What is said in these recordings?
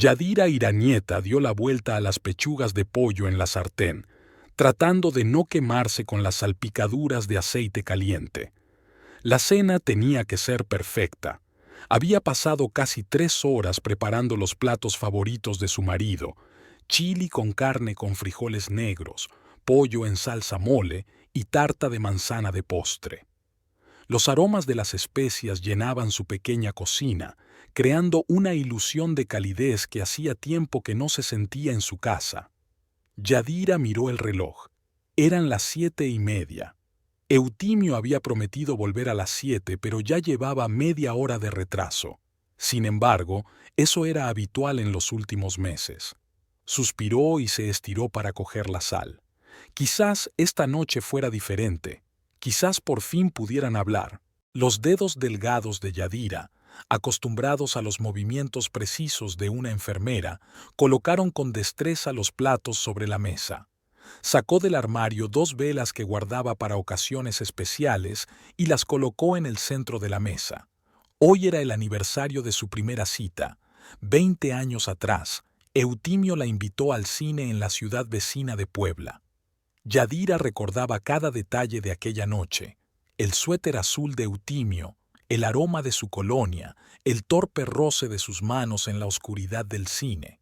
Yadira Iranieta dio la vuelta a las pechugas de pollo en la sartén, tratando de no quemarse con las salpicaduras de aceite caliente. La cena tenía que ser perfecta. Había pasado casi 3 horas preparando los platos favoritos de su marido: chili con carne con frijoles negros, pollo en salsa mole y tarta de manzana de postre. Los aromas de las especias llenaban su pequeña cocina, creando una ilusión de calidez que hacía tiempo que no se sentía en su casa. Yadira miró el reloj. Eran las 7:30. Eutimio había prometido volver a las 7, pero ya llevaba media hora de retraso. Sin embargo, eso era habitual en los últimos meses. Suspiró y se estiró para coger la sal. Quizás esta noche fuera diferente. Quizás por fin pudieran hablar. Los dedos delgados de Yadira, acostumbrados a los movimientos precisos de una enfermera, colocaron con destreza los platos sobre la mesa. Sacó del armario 2 velas que guardaba para ocasiones especiales y las colocó en el centro de la mesa. Hoy era el aniversario de su primera cita. 20 años atrás, Eutimio la invitó al cine en la ciudad vecina de Puebla. Yadira recordaba cada detalle de aquella noche: el suéter azul de Eutimio, el aroma de su colonia, el torpe roce de sus manos en la oscuridad del cine.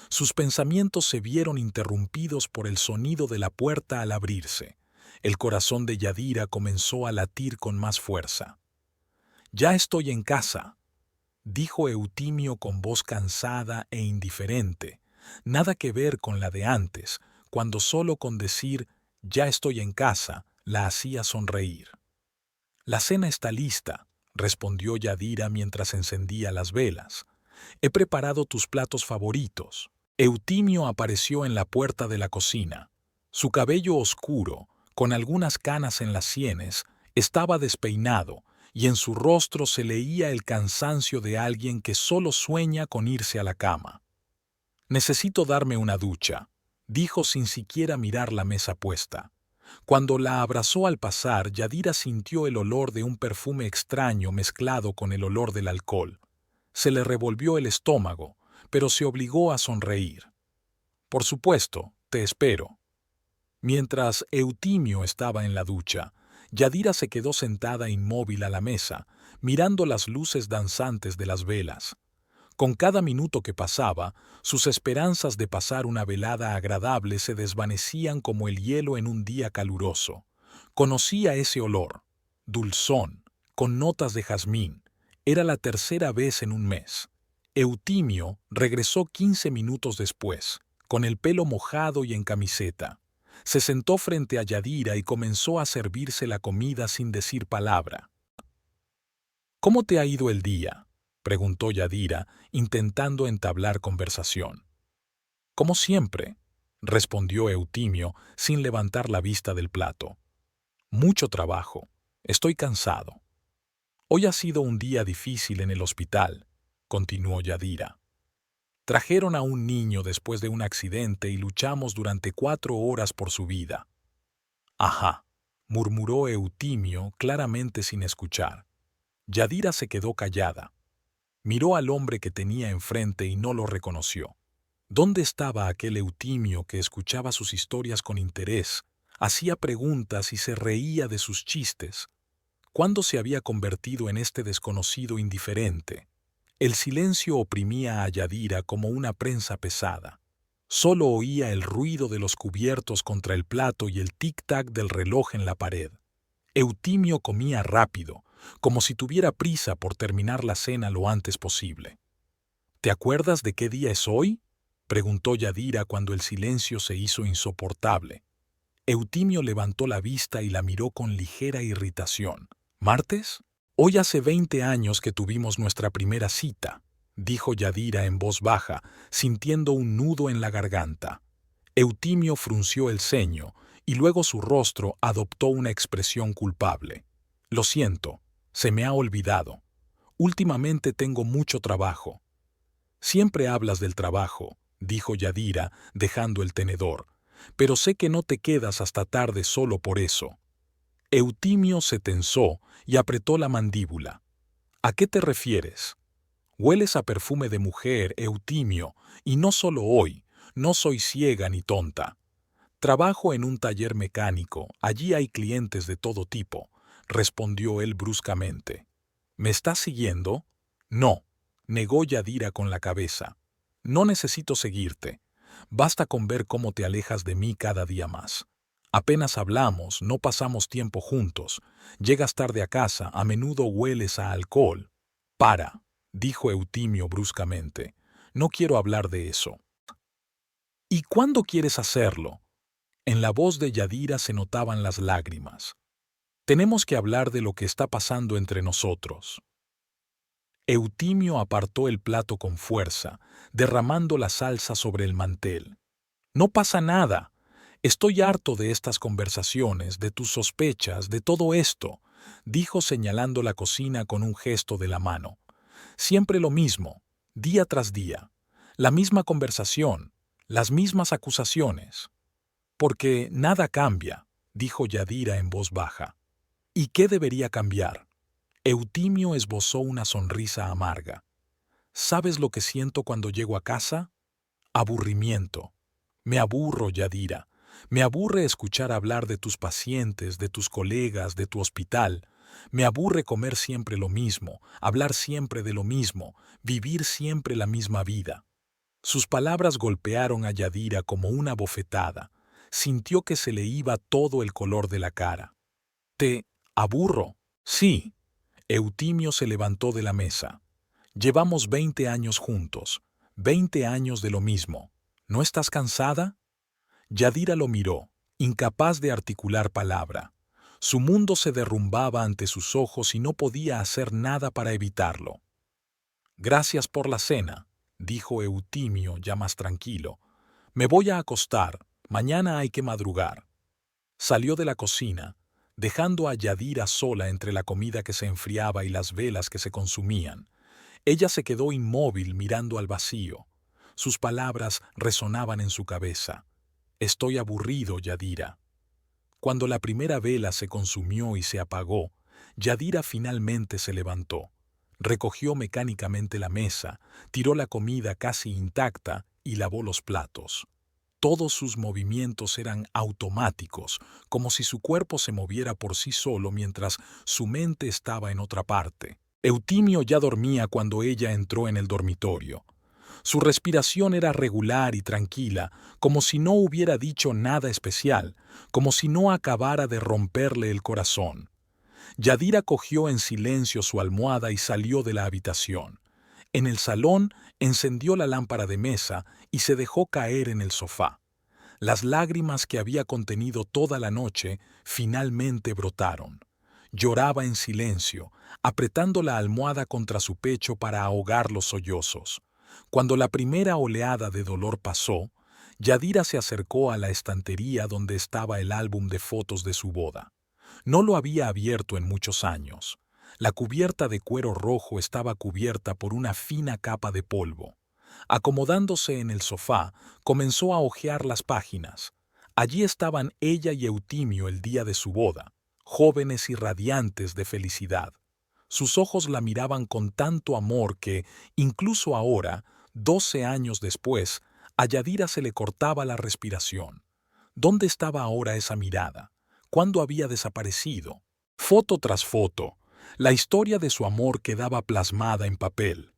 Sus pensamientos se vieron interrumpidos por el sonido de la puerta al abrirse. El corazón de Yadira comenzó a latir con más fuerza. «Ya estoy en casa», dijo Eutimio con voz cansada e indiferente, nada que ver con la de antes, cuando solo con decir «ya estoy en casa» la hacía sonreír. «La cena está lista», respondió Yadira mientras encendía las velas. «He preparado tus platos favoritos». Eutimio apareció en la puerta de la cocina. Su cabello oscuro, con algunas canas en las sienes, estaba despeinado, y en su rostro se leía el cansancio de alguien que solo sueña con irse a la cama. «Necesito darme una ducha», dijo sin siquiera mirar la mesa puesta. Cuando la abrazó al pasar, Yadira sintió el olor de un perfume extraño mezclado con el olor del alcohol. Se le revolvió el estómago, pero se obligó a sonreír. «Por supuesto, te espero». Mientras Eutimio estaba en la ducha, Yadira se quedó sentada inmóvil a la mesa, mirando las luces danzantes de las velas. Con cada minuto que pasaba, sus esperanzas de pasar una velada agradable se desvanecían como el hielo en un día caluroso. Conocía ese olor, dulzón, con notas de jazmín. Era la tercera vez en un mes. Eutimio regresó 15 minutos después, con el pelo mojado y en camiseta. Se sentó frente a Yadira y comenzó a servirse la comida sin decir palabra. «¿Cómo te ha ido el día?», preguntó Yadira, intentando entablar conversación. «Como siempre», respondió Eutimio sin levantar la vista del plato. «Mucho trabajo. Estoy cansado». «Hoy ha sido un día difícil en el hospital», continuó Yadira. «Trajeron a un niño después de un accidente y luchamos durante 4 horas por su vida». «Ajá», murmuró Eutimio claramente sin escuchar. Yadira se quedó callada. Miró al hombre que tenía enfrente y no lo reconoció. ¿Dónde estaba aquel Eutimio que escuchaba sus historias con interés, hacía preguntas y se reía de sus chistes? ¿Cuándo se había convertido en este desconocido indiferente? El silencio oprimía a Yadira como una prensa pesada. Solo oía el ruido de los cubiertos contra el plato y el tic-tac del reloj en la pared. Eutimio comía rápido, como si tuviera prisa por terminar la cena lo antes posible. «¿Te acuerdas de qué día es hoy?», preguntó Yadira cuando el silencio se hizo insoportable. Eutimio levantó la vista y la miró con ligera irritación. «¿Martes? Hoy hace 20 años que tuvimos nuestra primera cita», dijo Yadira en voz baja, sintiendo un nudo en la garganta. Eutimio frunció el ceño y luego su rostro adoptó una expresión culpable. «Lo siento, se me ha olvidado. Últimamente tengo mucho trabajo». «Siempre hablas del trabajo», dijo Yadira, dejando el tenedor, «pero sé que no te quedas hasta tarde solo por eso». Eutimio se tensó y apretó la mandíbula. «¿A qué te refieres?». Hueles a perfume de mujer, Eutimio, y no solo hoy, no soy ciega ni tonta. Trabajo en un taller mecánico, allí hay clientes de todo tipo, respondió él bruscamente. ¿Me estás siguiendo? No, negó Yadira con la cabeza. No necesito seguirte. Basta con ver cómo te alejas de mí cada día más. Apenas hablamos, no pasamos tiempo juntos. Llegas tarde a casa, a menudo hueles a alcohol. Para, dijo Eutimio bruscamente. No quiero hablar de eso. ¿Y cuándo quieres hacerlo? En la voz de Yadira se notaban las lágrimas. Tenemos que hablar de lo que está pasando entre nosotros. Eutimio apartó el plato con fuerza, derramando la salsa sobre el mantel. No pasa nada. Estoy harto de estas conversaciones, de tus sospechas, de todo esto, dijo señalando la cocina con un gesto de la mano. Siempre lo mismo, día tras día. La misma conversación, las mismas acusaciones. Porque nada cambia, dijo Yadira en voz baja. ¿Y qué debería cambiar? Eutimio esbozó una sonrisa amarga. ¿Sabes lo que siento cuando llego a casa? Aburrimiento. Me aburro, Yadira. Me aburre escuchar hablar de tus pacientes, de tus colegas, de tu hospital. Me aburre comer siempre lo mismo, hablar siempre de lo mismo, vivir siempre la misma vida. Sus palabras golpearon a Yadira como una bofetada. Sintió que se le iba todo el color de la cara. ¿Te aburro? Sí. Eutimio se levantó de la mesa. Llevamos 20 años juntos, 20 años de lo mismo. ¿No estás cansada? Yadira lo miró, incapaz de articular palabra. Su mundo se derrumbaba ante sus ojos y no podía hacer nada para evitarlo. Gracias por la cena, dijo Eutimio ya más tranquilo. Me voy a acostar, mañana hay que madrugar. Salió de la cocina, dejando a Yadira sola entre la comida que se enfriaba y las velas que se consumían. Ella se quedó inmóvil mirando al vacío. Sus palabras resonaban en su cabeza. Estoy aburrido, Yadira. Cuando la primera vela se consumió y se apagó, Yadira finalmente se levantó. Recogió mecánicamente la mesa, tiró la comida casi intacta y lavó los platos. Todos sus movimientos eran automáticos, como si su cuerpo se moviera por sí solo mientras su mente estaba en otra parte. Eutimio ya dormía cuando ella entró en el dormitorio. Su respiración era regular y tranquila, como si no hubiera dicho nada especial, como si no acabara de romperle el corazón. Yadira cogió en silencio su almohada y salió de la habitación. En el salón encendió la lámpara de mesa y se dejó caer en el sofá. Las lágrimas que había contenido toda la noche finalmente brotaron. Lloraba en silencio, apretando la almohada contra su pecho para ahogar los sollozos. Cuando la primera oleada de dolor pasó, Yadira se acercó a la estantería donde estaba el álbum de fotos de su boda. No lo había abierto en muchos años. La cubierta de cuero rojo estaba cubierta por una fina capa de polvo. Acomodándose en el sofá, comenzó a hojear las páginas. Allí estaban ella y Eutimio el día de su boda, jóvenes y radiantes de felicidad. Sus ojos la miraban con tanto amor que, incluso ahora, 12 años después, a Yadira se le cortaba la respiración. ¿Dónde estaba ahora esa mirada? ¿Cuándo había desaparecido? Foto tras foto, la historia de su amor quedaba plasmada en papel.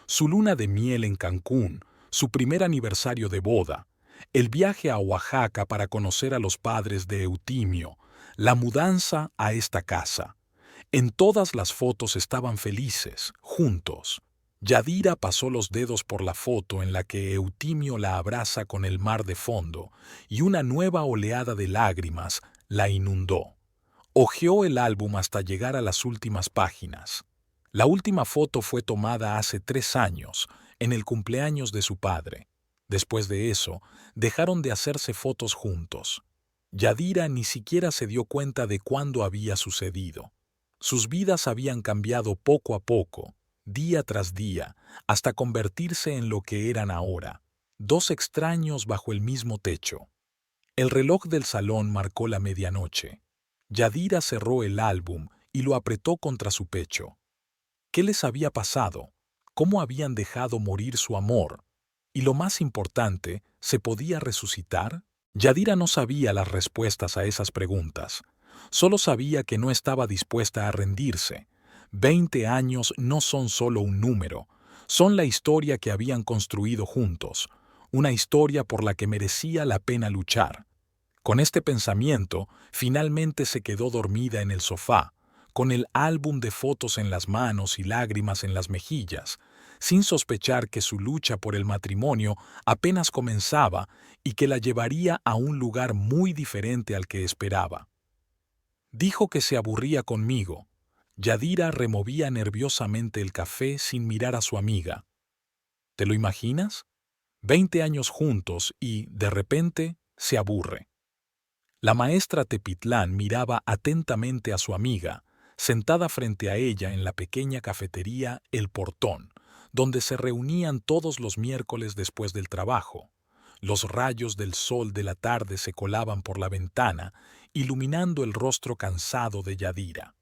Su luna de miel en Cancún, su primer aniversario de boda, el viaje a Oaxaca para conocer a los padres de Eutimio, la mudanza a esta casa. En todas las fotos estaban felices, juntos. Yadira pasó los dedos por la foto en la que Eutimio la abraza con el mar de fondo y una nueva oleada de lágrimas la inundó. Hojeó el álbum hasta llegar a las últimas páginas. La última foto fue tomada hace 3 años, en el cumpleaños de su padre. Después de eso, dejaron de hacerse fotos juntos. Yadira ni siquiera se dio cuenta de cuándo había sucedido. Sus vidas habían cambiado poco a poco, día tras día, hasta convertirse en lo que eran ahora, 2 extraños bajo el mismo techo. El reloj del salón marcó la medianoche. Yadira cerró el álbum y lo apretó contra su pecho. ¿Qué les había pasado? cómo habían dejado morir su amor. Y lo más importante, ¿se podía resucitar? Yadira no sabía las respuestas a esas preguntas. Solo sabía que no estaba dispuesta a rendirse. 20 años no son solo un número, son la historia que habían construido juntos, una historia por la que merecía la pena luchar. Con este pensamiento, finalmente se quedó dormida en el sofá, con el álbum de fotos en las manos y lágrimas en las mejillas, sin sospechar que su lucha por el matrimonio apenas comenzaba y que la llevaría a un lugar muy diferente al que esperaba. Dijo que se aburría conmigo. Yadira removía nerviosamente el café sin mirar a su amiga. ¿Te lo imaginas? 20 años juntos y, de repente, se aburre. La maestra Tepitlán miraba atentamente a su amiga, sentada frente a ella en la pequeña cafetería El Portón, donde se reunían todos los miércoles después del trabajo. Los rayos del sol de la tarde se colaban por la ventana, iluminando el rostro cansado de Yadira.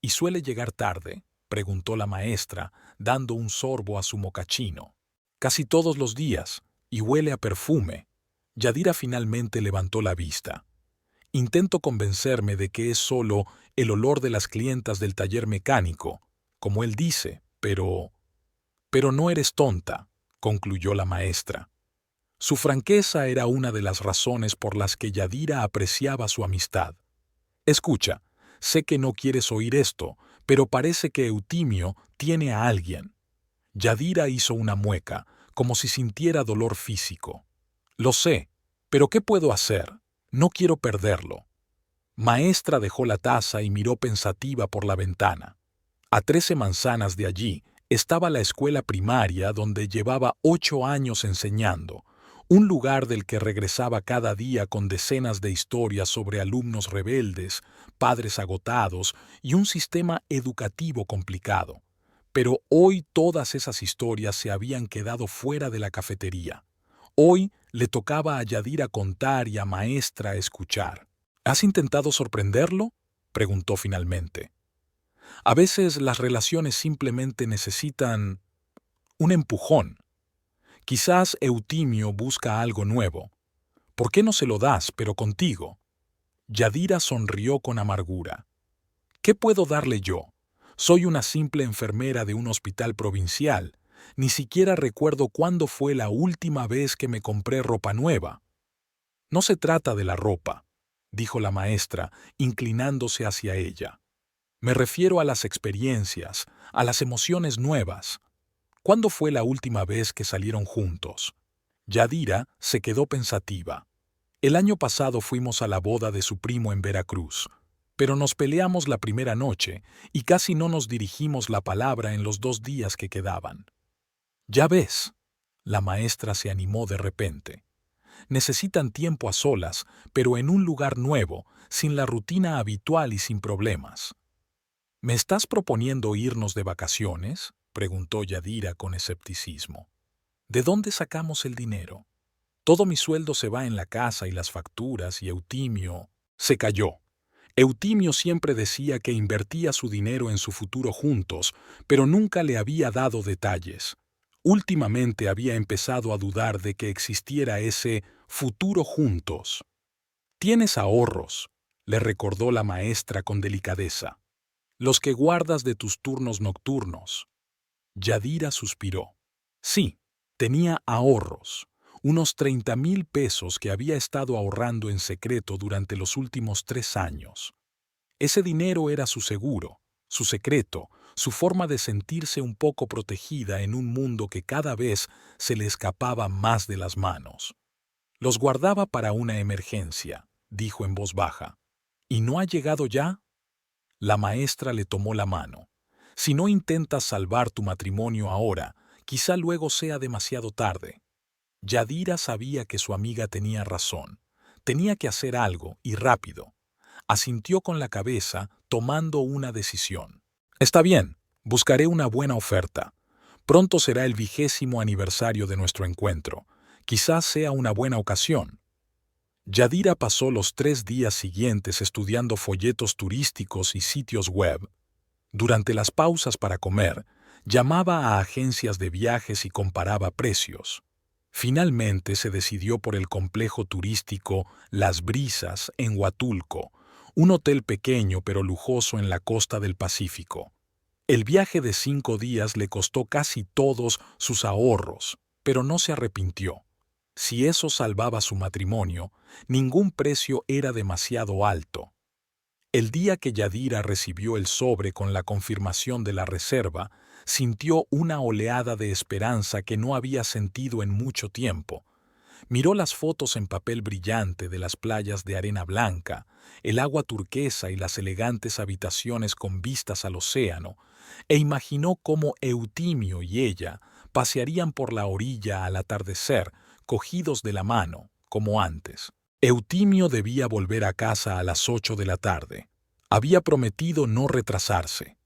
¿Y suele llegar tarde?, preguntó la maestra, dando un sorbo a su mocachino. Casi todos los días, y huele a perfume. Yadira finalmente levantó la vista. Intento convencerme de que es solo el olor de las clientas del taller mecánico, como él dice, pero no eres tonta, concluyó la maestra. Su franqueza era una de las razones por las que Yadira apreciaba su amistad. Escucha, sé que no quieres oír esto, pero parece que Eutimio tiene a alguien. Yadira hizo una mueca, como si sintiera dolor físico. Lo sé, pero ¿qué puedo hacer? No quiero perderlo. Maestra dejó la taza y miró pensativa por la ventana. A 13 manzanas de allí estaba la escuela primaria donde llevaba 8 años enseñando, un lugar del que regresaba cada día con decenas de historias sobre alumnos rebeldes, padres agotados y un sistema educativo complicado. Pero hoy todas esas historias se habían quedado fuera de la cafetería. Hoy le tocaba a Yadira contar y a Maestra escuchar. ¿Has intentado sorprenderlo?, preguntó finalmente. A veces las relaciones simplemente necesitan un empujón. Quizás Eutimio busca algo nuevo. ¿Por qué no se lo das, pero contigo? Yadira sonrió con amargura. ¿Qué puedo darle yo? Soy una simple enfermera de un hospital provincial. Ni siquiera recuerdo cuándo fue la última vez que me compré ropa nueva. No se trata de la ropa, dijo la maestra, inclinándose hacia ella. Me refiero a las experiencias, a las emociones nuevas. ¿Cuándo fue la última vez que salieron juntos? Yadira se quedó pensativa. El año pasado fuimos a la boda de su primo en Veracruz, pero nos peleamos la primera noche y casi no nos dirigimos la palabra en los 2 días que quedaban. Ya ves, la maestra se animó de repente. Necesitan tiempo a solas, pero en un lugar nuevo, sin la rutina habitual y sin problemas. ¿Me estás proponiendo irnos de vacaciones?, preguntó Yadira con escepticismo. ¿De dónde sacamos el dinero? Todo mi sueldo se va en la casa y las facturas y Eutimio... Se calló. Eutimio siempre decía que invertía su dinero en su futuro juntos, pero nunca le había dado detalles. Últimamente había empezado a dudar de que existiera ese futuro juntos. «Tienes ahorros», le recordó la maestra con delicadeza. «Los que guardas de tus turnos nocturnos». Yadira suspiró. Sí, tenía ahorros, unos 30,000 pesos que había estado ahorrando en secreto durante los últimos 3 años. Ese dinero era su seguro, su secreto, su forma de sentirse un poco protegida en un mundo que cada vez se le escapaba más de las manos. Los guardaba para una emergencia, dijo en voz baja. ¿Y no ha llegado ya? La maestra le tomó la mano. Si no intentas salvar tu matrimonio ahora, quizá luego sea demasiado tarde. Yadira sabía que su amiga tenía razón. Tenía que hacer algo, y rápido. Asintió con la cabeza, tomando una decisión. Está bien, buscaré una buena oferta. Pronto será el 20º aniversario de nuestro encuentro. Quizás sea una buena ocasión. Yadira pasó los 3 días siguientes estudiando folletos turísticos y sitios web. Durante las pausas para comer, Llamaba a agencias de viajes y comparaba precios. Finalmente se decidió por el complejo turístico Las Brisas en Huatulco, un hotel pequeño pero lujoso en la costa del Pacífico. El viaje de 5 días le costó casi todos sus ahorros, pero no se arrepintió. Si eso salvaba su matrimonio, ningún precio era demasiado alto. El día que Yadira recibió el sobre con la confirmación de la reserva, sintió una oleada de esperanza que no había sentido en mucho tiempo. Miró las fotos en papel brillante de las playas de arena blanca, el agua turquesa y las elegantes habitaciones con vistas al océano, e imaginó cómo Eutimio y ella pasearían por la orilla al atardecer, cogidos de la mano, como antes. Eutimio debía volver a casa a las 8 de la tarde. Había prometido no retrasarse.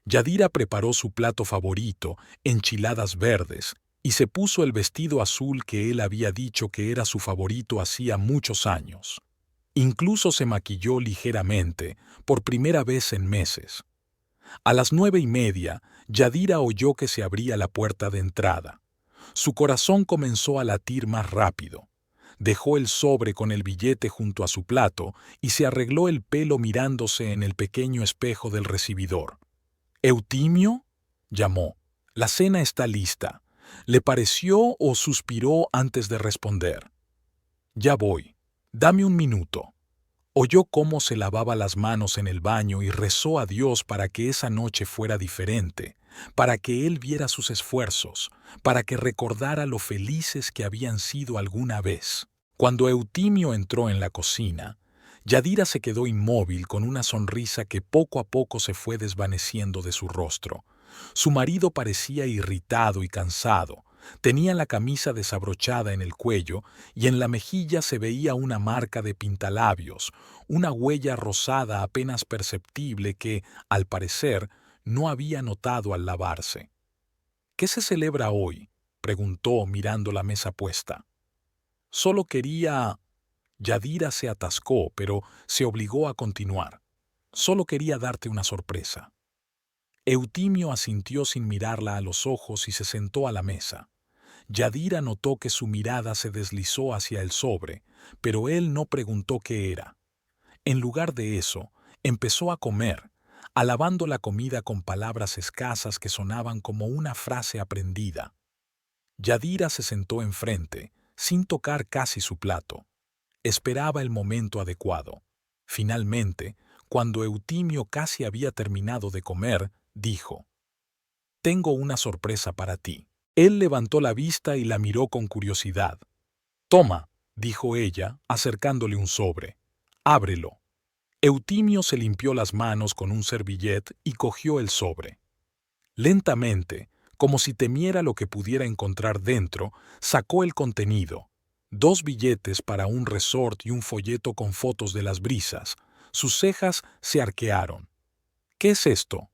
Yadira preparó su plato favorito, enchiladas verdes, y se puso el vestido azul que él había dicho que era su favorito hacía muchos años. Incluso se maquilló ligeramente, por primera vez en meses. A las 9:30, Yadira oyó que se abría la puerta de entrada. Su corazón comenzó a latir más rápido. Dejó el sobre con el billete junto a su plato y se arregló el pelo mirándose en el pequeño espejo del recibidor. «¿Eutimio?», llamó. «La cena está lista». ¿Le pareció o suspiró antes de responder? «Ya voy. Dame un minuto». Oyó cómo se lavaba las manos en el baño y rezó a Dios para que esa noche fuera diferente, para que él viera sus esfuerzos, para que recordara lo felices que habían sido alguna vez. Cuando Eutimio entró en la cocina, Yadira se quedó inmóvil con una sonrisa que poco a poco se fue desvaneciendo de su rostro. Su marido parecía irritado y cansado. Tenía la camisa desabrochada en el cuello y en la mejilla se veía una marca de pintalabios, una huella rosada apenas perceptible que, al parecer, no había notado al lavarse. «¿Qué se celebra hoy?», preguntó mirando la mesa puesta. «Solo quería...». Yadira se atascó, pero se obligó a continuar. «Solo quería darte una sorpresa». Eutimio asintió sin mirarla a los ojos y se sentó a la mesa. Yadira notó que su mirada se deslizó hacia el sobre, pero él no preguntó qué era. En lugar de eso, empezó a comer, alabando la comida con palabras escasas que sonaban como una frase aprendida. Yadira se sentó enfrente, sin tocar casi su plato. Esperaba el momento adecuado. Finalmente, cuando Eutimio casi había terminado de comer, dijo: «Tengo una sorpresa para ti». Él levantó la vista y la miró con curiosidad. «Toma», dijo ella, acercándole un sobre. «Ábrelo». Eutimio se limpió las manos con un servillete y cogió el sobre. Lentamente, como si temiera lo que pudiera encontrar dentro, sacó el contenido: 2 billetes para un resort y un folleto con fotos de Las Brisas. Sus cejas se arquearon. «¿Qué es esto?»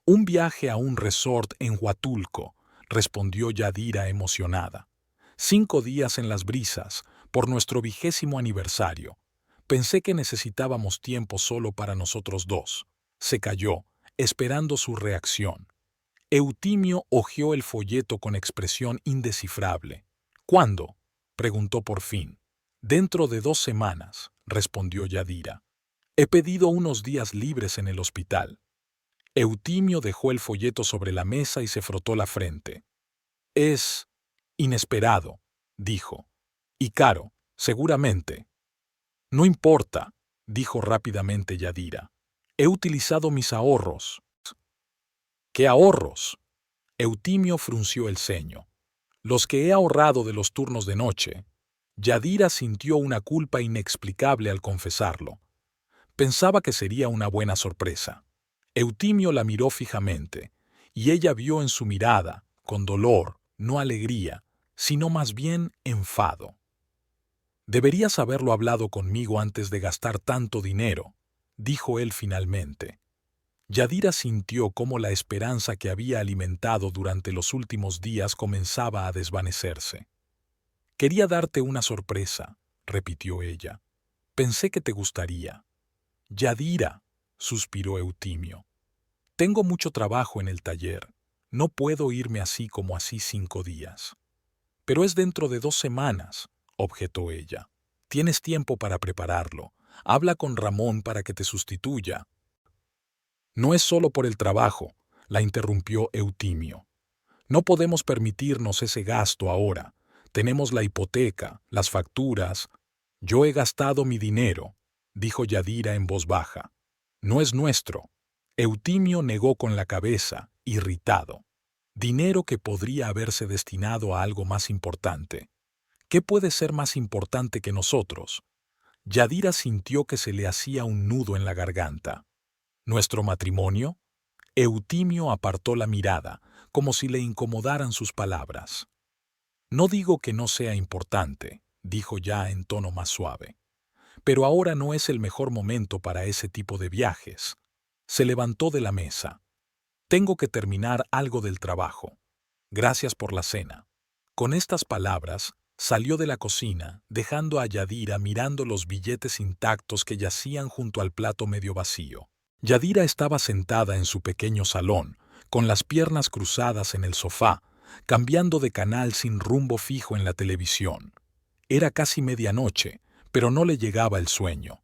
«Un viaje a un resort en Huatulco», respondió Yadira emocionada. «5 días en Las Brisas, por nuestro 20º aniversario. Pensé que necesitábamos tiempo solo para nosotros dos». Se calló, esperando su reacción. Eutimio hojeó el folleto con expresión indescifrable. «¿Cuándo?», preguntó por fin. «Dentro de 2 semanas», respondió Yadira. «He pedido unos días libres en el hospital». Eutimio dejó el folleto sobre la mesa y se frotó la frente. «Es inesperado», dijo. «Y caro, seguramente». «No importa», dijo rápidamente Yadira. «He utilizado mis ahorros». «¿Qué ahorros?». Eutimio frunció el ceño. «Los que he ahorrado de los turnos de noche». Yadira sintió una culpa inexplicable al confesarlo. Pensaba que sería una buena sorpresa. Eutimio la miró fijamente, y ella vio en su mirada, con dolor, no alegría, sino más bien enfado. «Deberías haberlo hablado conmigo antes de gastar tanto dinero», dijo él finalmente. Yadira sintió cómo la esperanza que había alimentado durante los últimos días comenzaba a desvanecerse. «Quería darte una sorpresa», repitió ella. «Pensé que te gustaría». «Yadira», suspiró Eutimio. «Tengo mucho trabajo en el taller. No puedo irme así como así 5 días. Pero es dentro de 2 semanas, objetó ella. Tienes tiempo para prepararlo. Habla con Ramón para que te sustituya. No es solo por el trabajo, la interrumpió Eutimio. No podemos permitirnos ese gasto ahora. Tenemos la hipoteca, las facturas. Yo he gastado mi dinero, dijo Yadira en voz baja. No es nuestro. Eutimio negó con la cabeza, irritado. Dinero que podría haberse destinado a algo más importante. ¿Qué puede ser más importante que nosotros? Yadira sintió que se le hacía un nudo en la garganta. ¿Nuestro matrimonio? Eutimio apartó la mirada, como si le incomodaran sus palabras. No digo que no sea importante, dijo ya en tono más suave. Pero ahora no es el mejor momento para ese tipo de viajes. Se levantó de la mesa. Tengo que terminar algo del trabajo. Gracias por la cena. Con estas palabras, salió de la cocina, dejando a Yadira mirando los billetes intactos que yacían junto al plato medio vacío. Yadira estaba sentada en su pequeño salón, con las piernas cruzadas en el sofá, cambiando de canal sin rumbo fijo en la televisión. Era casi medianoche, pero no le llegaba el sueño.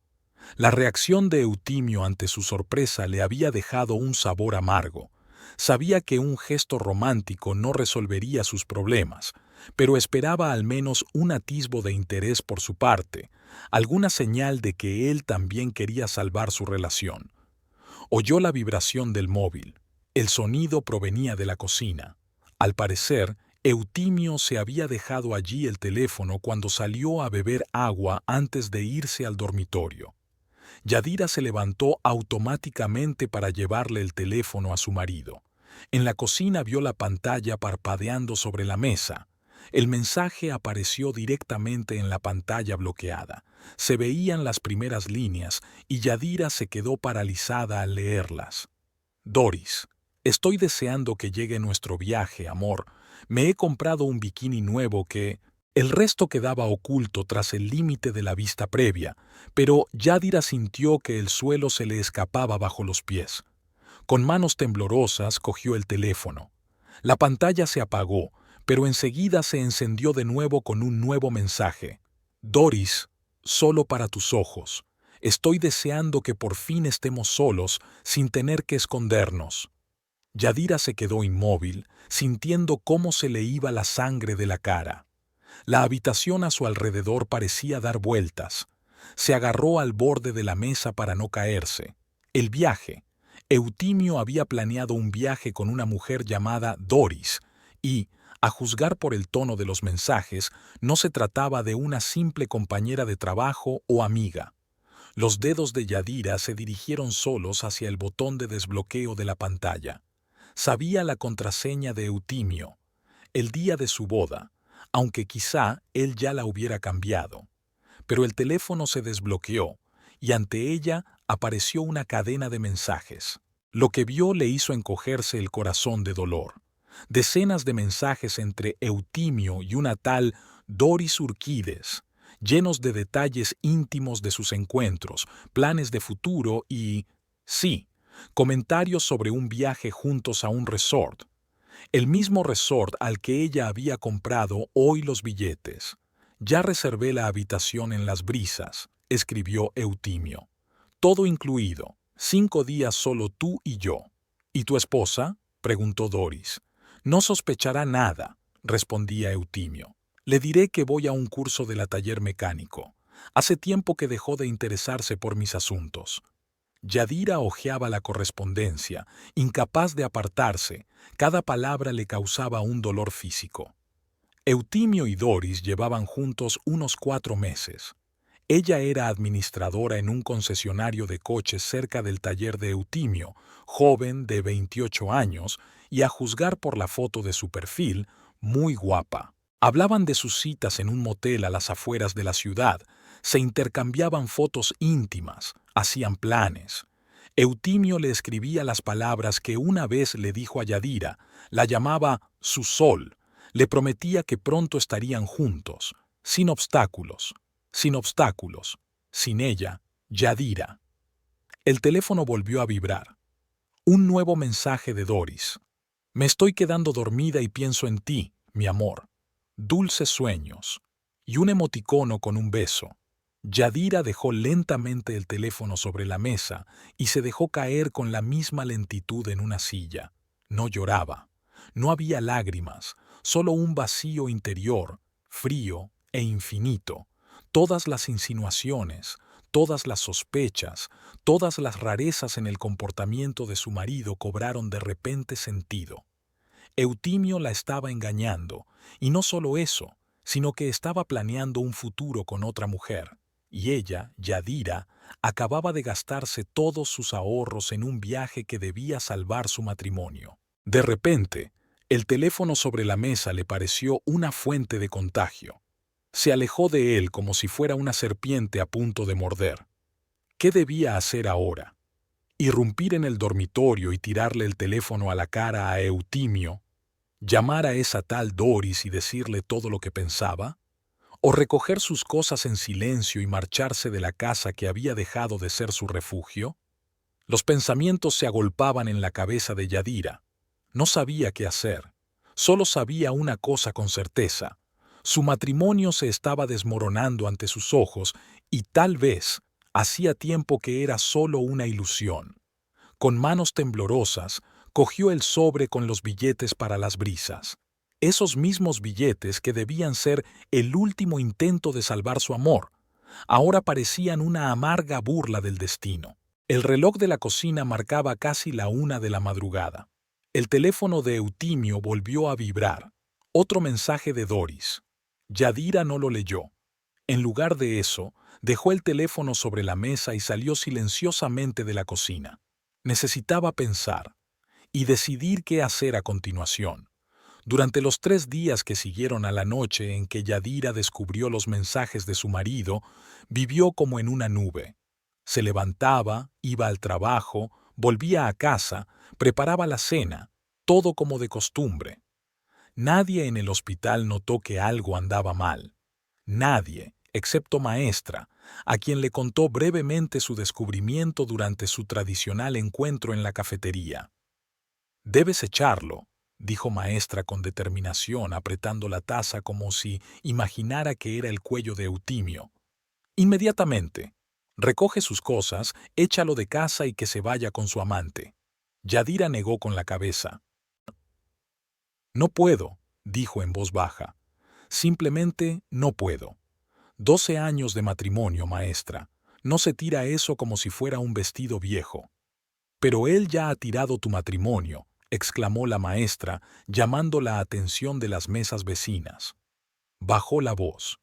La reacción de Eutimio ante su sorpresa le había dejado un sabor amargo. Sabía que un gesto romántico no resolvería sus problemas, pero esperaba al menos un atisbo de interés por su parte, alguna señal de que él también quería salvar su relación. Oyó la vibración del móvil. El sonido provenía de la cocina. Al parecer, Eutimio se había dejado allí el teléfono cuando salió a beber agua antes de irse al dormitorio. Yadira se levantó automáticamente para llevarle el teléfono a su marido. En la cocina vio la pantalla parpadeando sobre la mesa. El mensaje apareció directamente en la pantalla bloqueada. Se veían las primeras líneas y Yadira se quedó paralizada al leerlas. Doris, estoy deseando que llegue nuestro viaje, amor. Me he comprado un bikini nuevo que... El resto quedaba oculto tras el límite de la vista previa, pero Yadira sintió que el suelo se le escapaba bajo los pies. Con manos temblorosas cogió el teléfono. La pantalla se apagó, pero enseguida se encendió de nuevo con un nuevo mensaje. Doris, solo para tus ojos. Estoy deseando que por fin estemos solos, sin tener que escondernos. Yadira se quedó inmóvil, sintiendo cómo se le iba la sangre de la cara. La habitación a su alrededor parecía dar vueltas. Se agarró al borde de la mesa para no caerse. El viaje. Eutimio había planeado un viaje con una mujer llamada Doris, y, a juzgar por el tono de los mensajes, no se trataba de una simple compañera de trabajo o amiga. Los dedos de Yadira se dirigieron solos hacia el botón de desbloqueo de la pantalla. Sabía la contraseña de Eutimio, el día de su boda, aunque quizá él ya la hubiera cambiado. Pero el teléfono se desbloqueó y ante ella apareció una cadena de mensajes. Lo que vio le hizo encogerse el corazón de dolor. Decenas de mensajes entre Eutimio y una tal Doris Urquides, llenos de detalles íntimos de sus encuentros, planes de futuro y, sí, comentarios sobre un viaje juntos a un resort. El mismo resort al que ella había comprado hoy los billetes. Ya reservé la habitación en Las Brisas, escribió Eutimio. Todo incluido, 5 días solo tú y yo. ¿Y tu esposa? Preguntó Doris. No sospechará nada, respondía Eutimio. Le diré que voy a un curso de la taller mecánico. Hace tiempo que dejó de interesarse por mis asuntos. Yadira hojeaba la correspondencia, incapaz de apartarse. Cada palabra le causaba un dolor físico. Eutimio y Doris llevaban juntos unos 4 meses. Ella era administradora en un concesionario de coches cerca del taller de Eutimio, joven de 28 años, y a juzgar por la foto de su perfil, muy guapa. Hablaban de sus citas en un motel a las afueras de la ciudad, se intercambiaban fotos íntimas, hacían planes. Eutimio le escribía las palabras que una vez le dijo a Yadira, la llamaba su sol, le prometía que pronto estarían juntos, sin obstáculos, sin ella, Yadira. El teléfono volvió a vibrar. Un nuevo mensaje de Doris. Me estoy quedando dormida y pienso en ti, mi amor. Dulces sueños. Y un emoticono con un beso. Yadira dejó lentamente el teléfono sobre la mesa y se dejó caer con la misma lentitud en una silla. No lloraba. No había lágrimas, solo un vacío interior, frío e infinito. Todas las insinuaciones, todas las sospechas, todas las rarezas en el comportamiento de su marido cobraron de repente sentido. Eutimio la estaba engañando, y no solo eso, sino que estaba planeando un futuro con otra mujer, y ella, Yadira, acababa de gastarse todos sus ahorros en un viaje que debía salvar su matrimonio. De repente, el teléfono sobre la mesa le pareció una fuente de contagio. Se alejó de él como si fuera una serpiente a punto de morder. ¿Qué debía hacer ahora? ¿Irrumpir en el dormitorio y tirarle el teléfono a la cara a Eutimio? ¿Llamar a esa tal Doris y decirle todo lo que pensaba? ¿O recoger sus cosas en silencio y marcharse de la casa que había dejado de ser su refugio? Los pensamientos se agolpaban en la cabeza de Yadira. No sabía qué hacer. Solo sabía una cosa con certeza. Su matrimonio se estaba desmoronando ante sus ojos y tal vez hacía tiempo que era solo una ilusión. Con manos temblorosas, cogió el sobre con los billetes para las brisas. Esos mismos billetes que debían ser el último intento de salvar su amor, ahora parecían una amarga burla del destino. El reloj de la cocina marcaba casi la 1 de la madrugada. El teléfono de Eutimio volvió a vibrar. Otro mensaje de Doris. Yadira no lo leyó. En lugar de eso, dejó el teléfono sobre la mesa y salió silenciosamente de la cocina. Necesitaba pensar y decidir qué hacer a continuación. Durante los 3 días que siguieron a la noche en que Yadira descubrió los mensajes de su marido, vivió como en una nube. Se levantaba, iba al trabajo, volvía a casa, preparaba la cena, todo como de costumbre. Nadie en el hospital notó que algo andaba mal. Nadie, excepto Maestra, a quien le contó brevemente su descubrimiento durante su tradicional encuentro en la cafetería. «Debes echarlo», dijo Maestra con determinación, apretando la taza como si imaginara que era el cuello de Eutimio. «Inmediatamente. Recoge sus cosas, échalo de casa y que se vaya con su amante». Yadira negó con la cabeza. «No puedo», dijo en voz baja. «Simplemente no puedo. 12 años de matrimonio, Maestra. No se tira eso como si fuera un vestido viejo». «Pero él ya ha tirado tu matrimonio», exclamó la Maestra, llamando la atención de las mesas vecinas. Bajó la voz.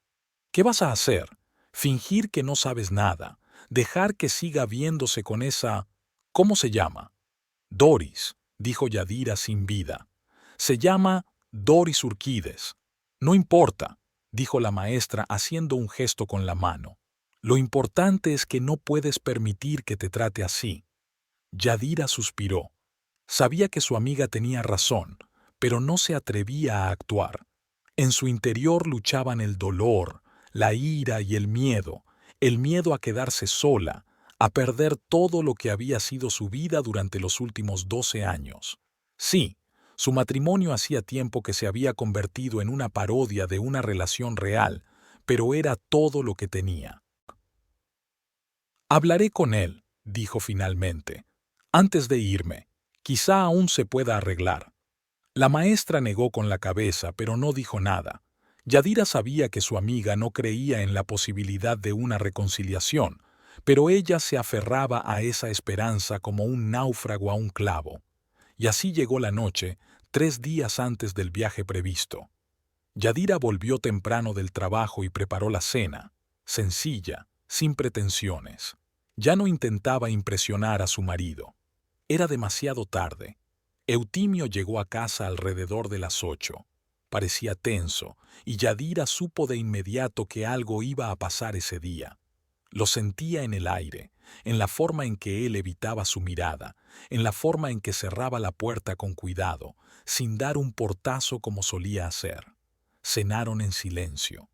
«¿Qué vas a hacer? Fingir que no sabes nada. Dejar que siga viéndose con esa... ¿Cómo se llama?» «Doris», dijo Yadira sin vida. «Se llama Doris Urquides». «No importa», dijo la Maestra haciendo un gesto con la mano. «Lo importante es que no puedes permitir que te trate así». Yadira suspiró. Sabía que su amiga tenía razón, pero no se atrevía a actuar. En su interior luchaban el dolor, la ira y el miedo a quedarse sola, a perder todo lo que había sido su vida durante los últimos 12 años. Sí, su matrimonio hacía tiempo que se había convertido en una parodia de una relación real, pero era todo lo que tenía. «Hablaré con él», dijo finalmente. «Antes de irme. Quizá aún se pueda arreglar». La Maestra negó con la cabeza, pero no dijo nada. Yadira sabía que su amiga no creía en la posibilidad de una reconciliación, pero ella se aferraba a esa esperanza como un náufrago a un clavo. Y así llegó la noche, 3 días antes del viaje previsto. Yadira volvió temprano del trabajo y preparó la cena, sencilla, sin pretensiones. Ya no intentaba impresionar a su marido. Era demasiado tarde. Eutimio llegó a casa alrededor de las 8. Parecía tenso, y Yadira supo de inmediato que algo iba a pasar ese día. Lo sentía en el aire, en la forma en que él evitaba su mirada, en la forma en que cerraba la puerta con cuidado, sin dar un portazo como solía hacer. Cenaron en silencio.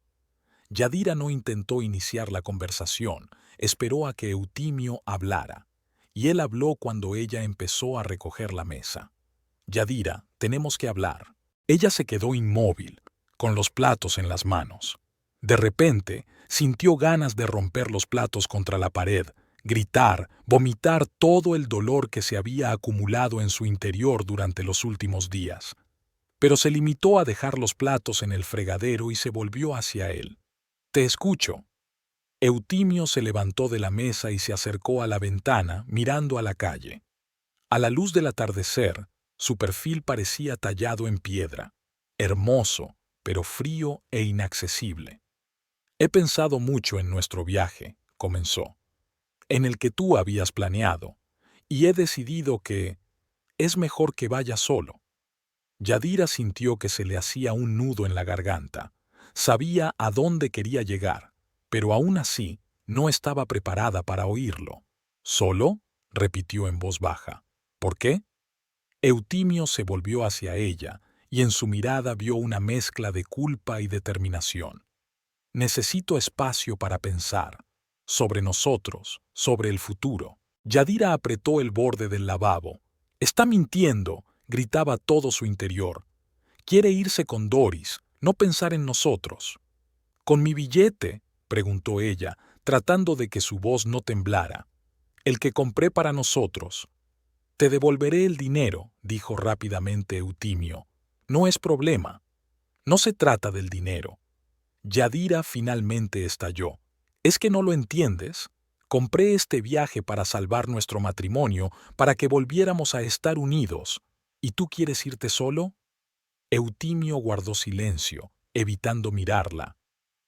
Yadira no intentó iniciar la conversación, esperó a que Eutimio hablara, y él habló cuando ella empezó a recoger la mesa. «Yadira, tenemos que hablar. Ella se quedó inmóvil, con los platos en las manos. De repente, sintió ganas de romper los platos contra la pared, gritar, vomitar todo el dolor que se había acumulado en su interior durante los últimos días. Pero se limitó a dejar los platos en el fregadero y se volvió hacia él. «Te escucho». Eutimio se levantó de la mesa y se acercó a la ventana, mirando a la calle. A la luz del atardecer, su perfil parecía tallado en piedra, hermoso, pero frío e inaccesible. «He pensado mucho en nuestro viaje», comenzó, «en el que tú habías planeado, y he decidido que es mejor que vayas solo». Yadira sintió que se le hacía un nudo en la garganta. Sabía a dónde quería llegar, pero aún así no estaba preparada para oírlo. «¿Solo?», repitió en voz baja. «¿Por qué?». Eutimio se volvió hacia ella y en su mirada vio una mezcla de culpa y determinación. «Necesito espacio para pensar. Sobre nosotros, sobre el futuro». Yadira apretó el borde del lavabo. «Está mintiendo», gritaba todo su interior. «Quiere irse con Doris, no pensar en nosotros». «¿Con mi billete?», preguntó ella, tratando de que su voz no temblara. «El que compré para nosotros». «Te devolveré el dinero», dijo rápidamente Eutimio. «No es problema. No se trata del dinero». Yadira finalmente estalló. «¿Es que no lo entiendes? Compré este viaje para salvar nuestro matrimonio, para que volviéramos a estar unidos. ¿Y tú quieres irte solo?». Eutimio guardó silencio, evitando mirarla.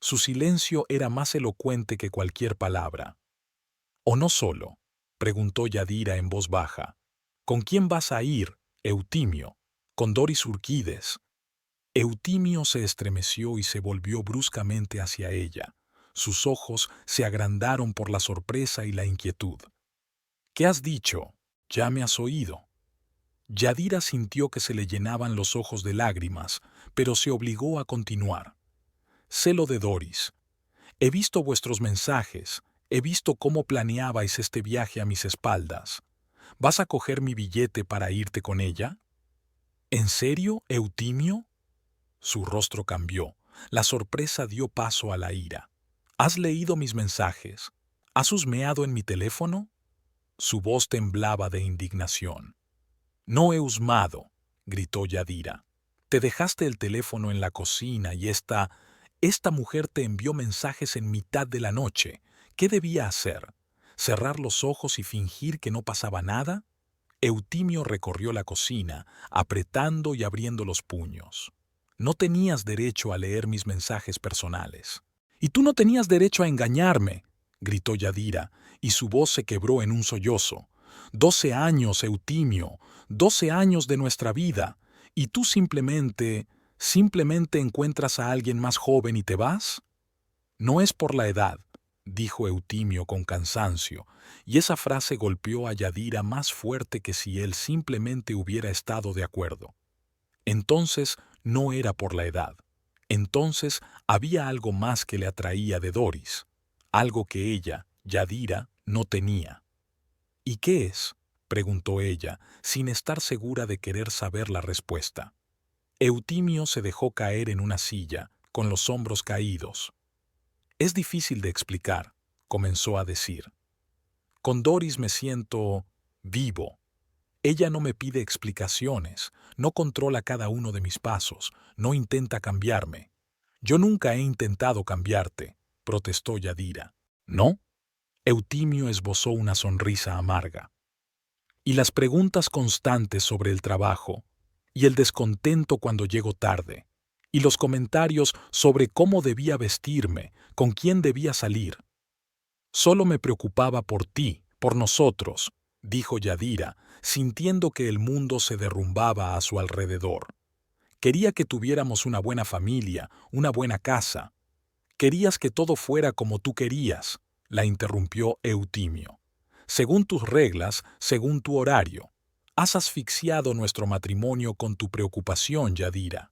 Su silencio era más elocuente que cualquier palabra. «¿O no solo?», preguntó Yadira en voz baja. «¿Con quién vas a ir, Eutimio?». «Con Doris Urquides». Eutimio se estremeció y se volvió bruscamente hacia ella. Sus ojos se agrandaron por la sorpresa y la inquietud. «¿Qué has dicho? Ya me has oído». Yadira sintió que se le llenaban los ojos de lágrimas, pero se obligó a continuar. «Sé lo de Doris. He visto vuestros mensajes, he visto cómo planeabais este viaje a mis espaldas. ¿Vas a coger mi billete para irte con ella?». «¿En serio, Eutimio?». Su rostro cambió. La sorpresa dio paso a la ira. «¿Has leído mis mensajes? ¿Has husmeado en mi teléfono?». Su voz temblaba de indignación. «No he husmado», gritó Yadira. «Te dejaste el teléfono en la cocina y esta mujer te envió mensajes en mitad de la noche. ¿Qué debía hacer? ¿Cerrar los ojos y fingir que no pasaba nada?». Eutimio recorrió la cocina, apretando y abriendo los puños. «No tenías derecho a leer mis mensajes personales». «Y tú no tenías derecho a engañarme», gritó Yadira, y su voz se quebró en un sollozo. 12 años, Eutimio, 12 años de nuestra vida, y tú simplemente encuentras a alguien más joven y te vas». «No es por la edad», dijo Eutimio con cansancio, y esa frase golpeó a Yadira más fuerte que si él simplemente hubiera estado de acuerdo. Entonces no era por la edad. Entonces había algo más que le atraía de Doris, algo que ella, Yadira, no tenía. «¿Y qué es?», preguntó ella, sin estar segura de querer saber la respuesta. Eutimio se dejó caer en una silla, con los hombros caídos. «Es difícil de explicar», comenzó a decir. «Con Doris me siento vivo. Ella no me pide explicaciones, no controla cada uno de mis pasos, no intenta cambiarme». «Yo nunca he intentado cambiarte», protestó Yadira. «¿No?». Eutimio esbozó una sonrisa amarga. «Y las preguntas constantes sobre el trabajo, y el descontento cuando llego tarde, y los comentarios sobre cómo debía vestirme, con quién debía salir. Solo me preocupaba por ti, por nosotros», dijo Yadira, sintiendo que el mundo se derrumbaba a su alrededor. «Quería que tuviéramos una buena familia, una buena casa». «Querías que todo fuera como tú querías», la interrumpió Eutimio. «Según tus reglas, según tu horario. Has asfixiado nuestro matrimonio con tu preocupación, Yadira».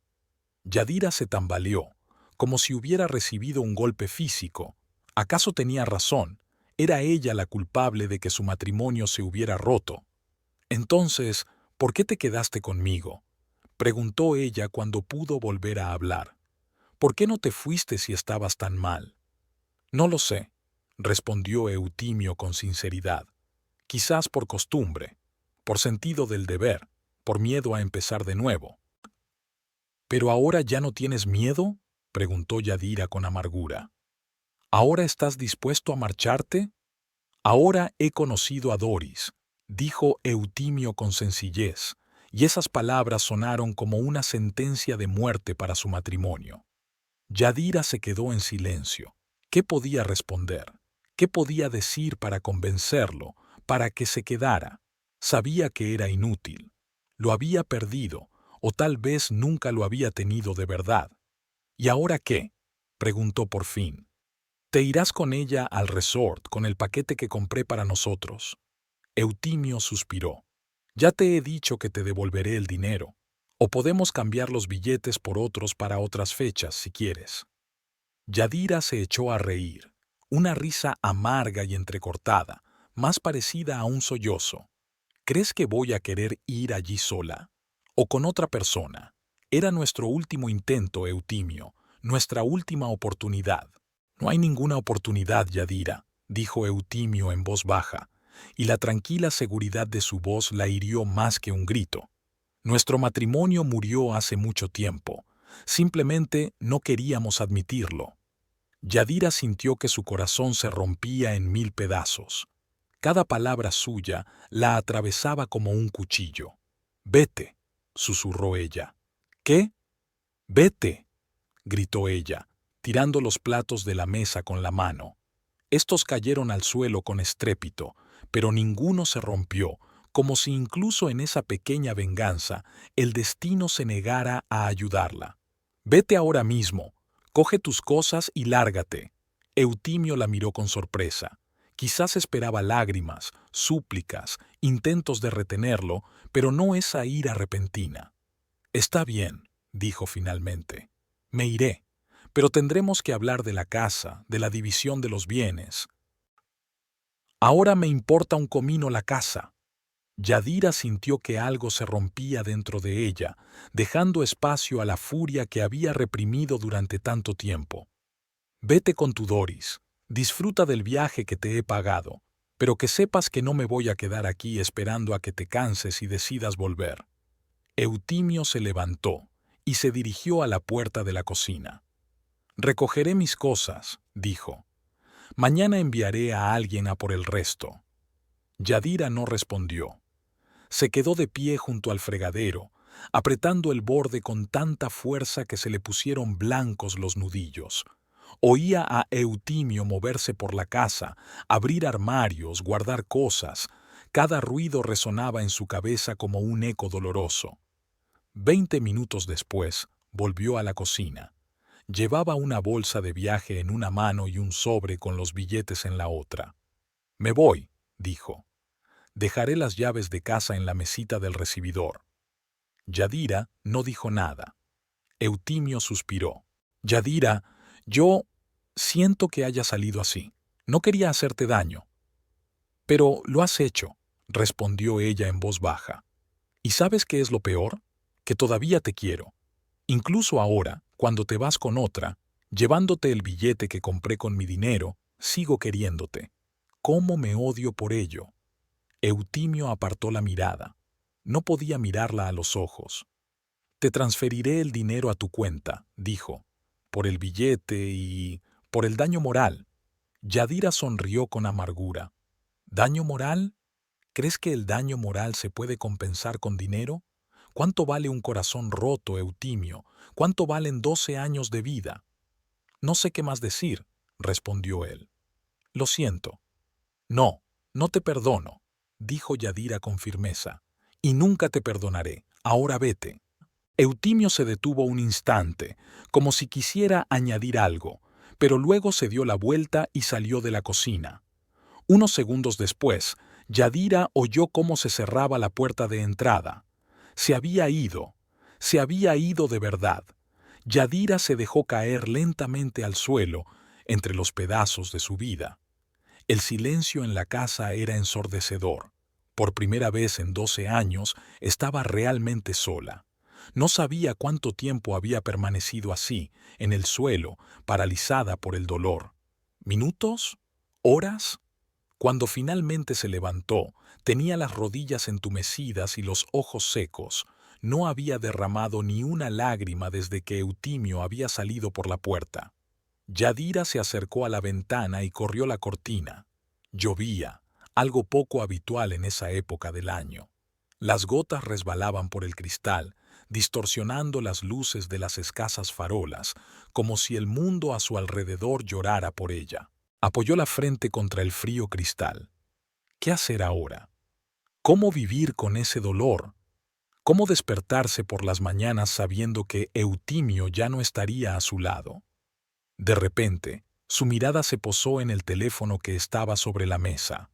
Yadira se tambaleó, como si hubiera recibido un golpe físico. ¿Acaso tenía razón? Era ella la culpable de que su matrimonio se hubiera roto. «Entonces, ¿por qué te quedaste conmigo?». preguntó ella cuando pudo volver a hablar. ¿Por qué no te fuiste si estabas tan mal? No lo sé, respondió Eutimio con sinceridad. Quizás por costumbre, por sentido del deber, por miedo a empezar de nuevo. ¿Pero ahora ya no tienes miedo?, preguntó Yadira con amargura. ¿Ahora estás dispuesto a marcharte? Ahora he conocido a Doris, dijo Eutimio con sencillez, y esas palabras sonaron como una sentencia de muerte para su matrimonio. Yadira se quedó en silencio. ¿Qué podía responder? ¿Qué podía decir para convencerlo, para que se quedara? Sabía que era inútil. Lo había perdido, o tal vez nunca lo había tenido de verdad. ¿Y ahora qué?, preguntó por fin. Te irás con ella al resort con el paquete que compré para nosotros. Eutimio suspiró. Ya te he dicho que te devolveré el dinero. O podemos cambiar los billetes por otros para otras fechas, si quieres. Yadira se echó a reír, una risa amarga y entrecortada, más parecida a un sollozo. ¿Crees que voy a querer ir allí sola? ¿O con otra persona? Era nuestro último intento, Eutimio, nuestra última oportunidad. No hay ninguna oportunidad, Yadira, dijo Eutimio en voz baja, y la tranquila seguridad de su voz la hirió más que un grito. Nuestro matrimonio murió hace mucho tiempo. Simplemente no queríamos admitirlo. Yadira sintió que su corazón se rompía en 1000 pedazos. Cada palabra suya la atravesaba como un cuchillo. «Vete», susurró ella. «¿Qué? Vete», gritó ella, tirando los platos de la mesa con la mano. Estos cayeron al suelo con estrépito, pero ninguno se rompió, como si incluso en esa pequeña venganza el destino se negara a ayudarla. «Vete ahora mismo, coge tus cosas y lárgate». Eutimio la miró con sorpresa. Quizás esperaba lágrimas, súplicas, intentos de retenerlo, pero no esa ira repentina. «Está bien», dijo finalmente. «Me iré, pero tendremos que hablar de la casa, de la división de los bienes». «Ahora me importa un comino la casa». Yadira sintió que algo se rompía dentro de ella, dejando espacio a la furia que había reprimido durante tanto tiempo. «Vete con tu Doris, disfruta del viaje que te he pagado, pero que sepas que no me voy a quedar aquí esperando a que te canses y decidas volver». Eutimio se levantó y se dirigió a la puerta de la cocina. «Recogeré mis cosas», dijo. «Mañana enviaré a alguien a por el resto». Yadira no respondió. Se quedó de pie junto al fregadero, apretando el borde con tanta fuerza que se le pusieron blancos los nudillos. Oía a Eutimio moverse por la casa, abrir armarios, guardar cosas. Cada ruido resonaba en su cabeza como un eco doloroso. 20 minutos después, volvió a la cocina. Llevaba una bolsa de viaje en una mano y un sobre con los billetes en la otra. «Me voy», dijo. «Dejaré las llaves de casa en la mesita del recibidor». Yadira no dijo nada. Eutimio suspiró. «Yadira, yo siento que haya salido así. No quería hacerte daño». «Pero lo has hecho», respondió ella en voz baja. «¿Y sabes qué es lo peor? Que todavía te quiero. Incluso ahora, cuando te vas con otra, llevándote el billete que compré con mi dinero, sigo queriéndote. ¿Cómo me odio por ello?» Eutimio apartó la mirada. No podía mirarla a los ojos. «Te transferiré el dinero a tu cuenta», dijo, «por el billete y por el daño moral». Yadira sonrió con amargura. «¿Daño moral? ¿Crees que el daño moral se puede compensar con dinero? ¿Cuánto vale un corazón roto, Eutimio? ¿Cuánto valen 12 años de vida?» «No sé qué más decir», respondió él. «Lo siento». «No, no te perdono», dijo Yadira con firmeza. «Y nunca te perdonaré. Ahora vete». Eutimio se detuvo un instante, como si quisiera añadir algo, pero luego se dio la vuelta y salió de la cocina. Unos segundos después, Yadira oyó cómo se cerraba la puerta de entrada. Se había ido de verdad. Yadira se dejó caer lentamente al suelo, entre los pedazos de su vida. El silencio en la casa era ensordecedor. Por primera vez en 12 años estaba realmente sola. No sabía cuánto tiempo había permanecido así, en el suelo, paralizada por el dolor. ¿Minutos? ¿Horas? Cuando finalmente se levantó, tenía las rodillas entumecidas y los ojos secos. No había derramado ni una lágrima desde que Eutimio había salido por la puerta. Yadira se acercó a la ventana y corrió la cortina. Llovía, algo poco habitual en esa época del año. Las gotas resbalaban por el cristal, distorsionando las luces de las escasas farolas, como si el mundo a su alrededor llorara por ella. Apoyó la frente contra el frío cristal. ¿Qué hacer ahora? ¿Cómo vivir con ese dolor? ¿Cómo despertarse por las mañanas sabiendo que Eutimio ya no estaría a su lado? De repente, su mirada se posó en el teléfono que estaba sobre la mesa.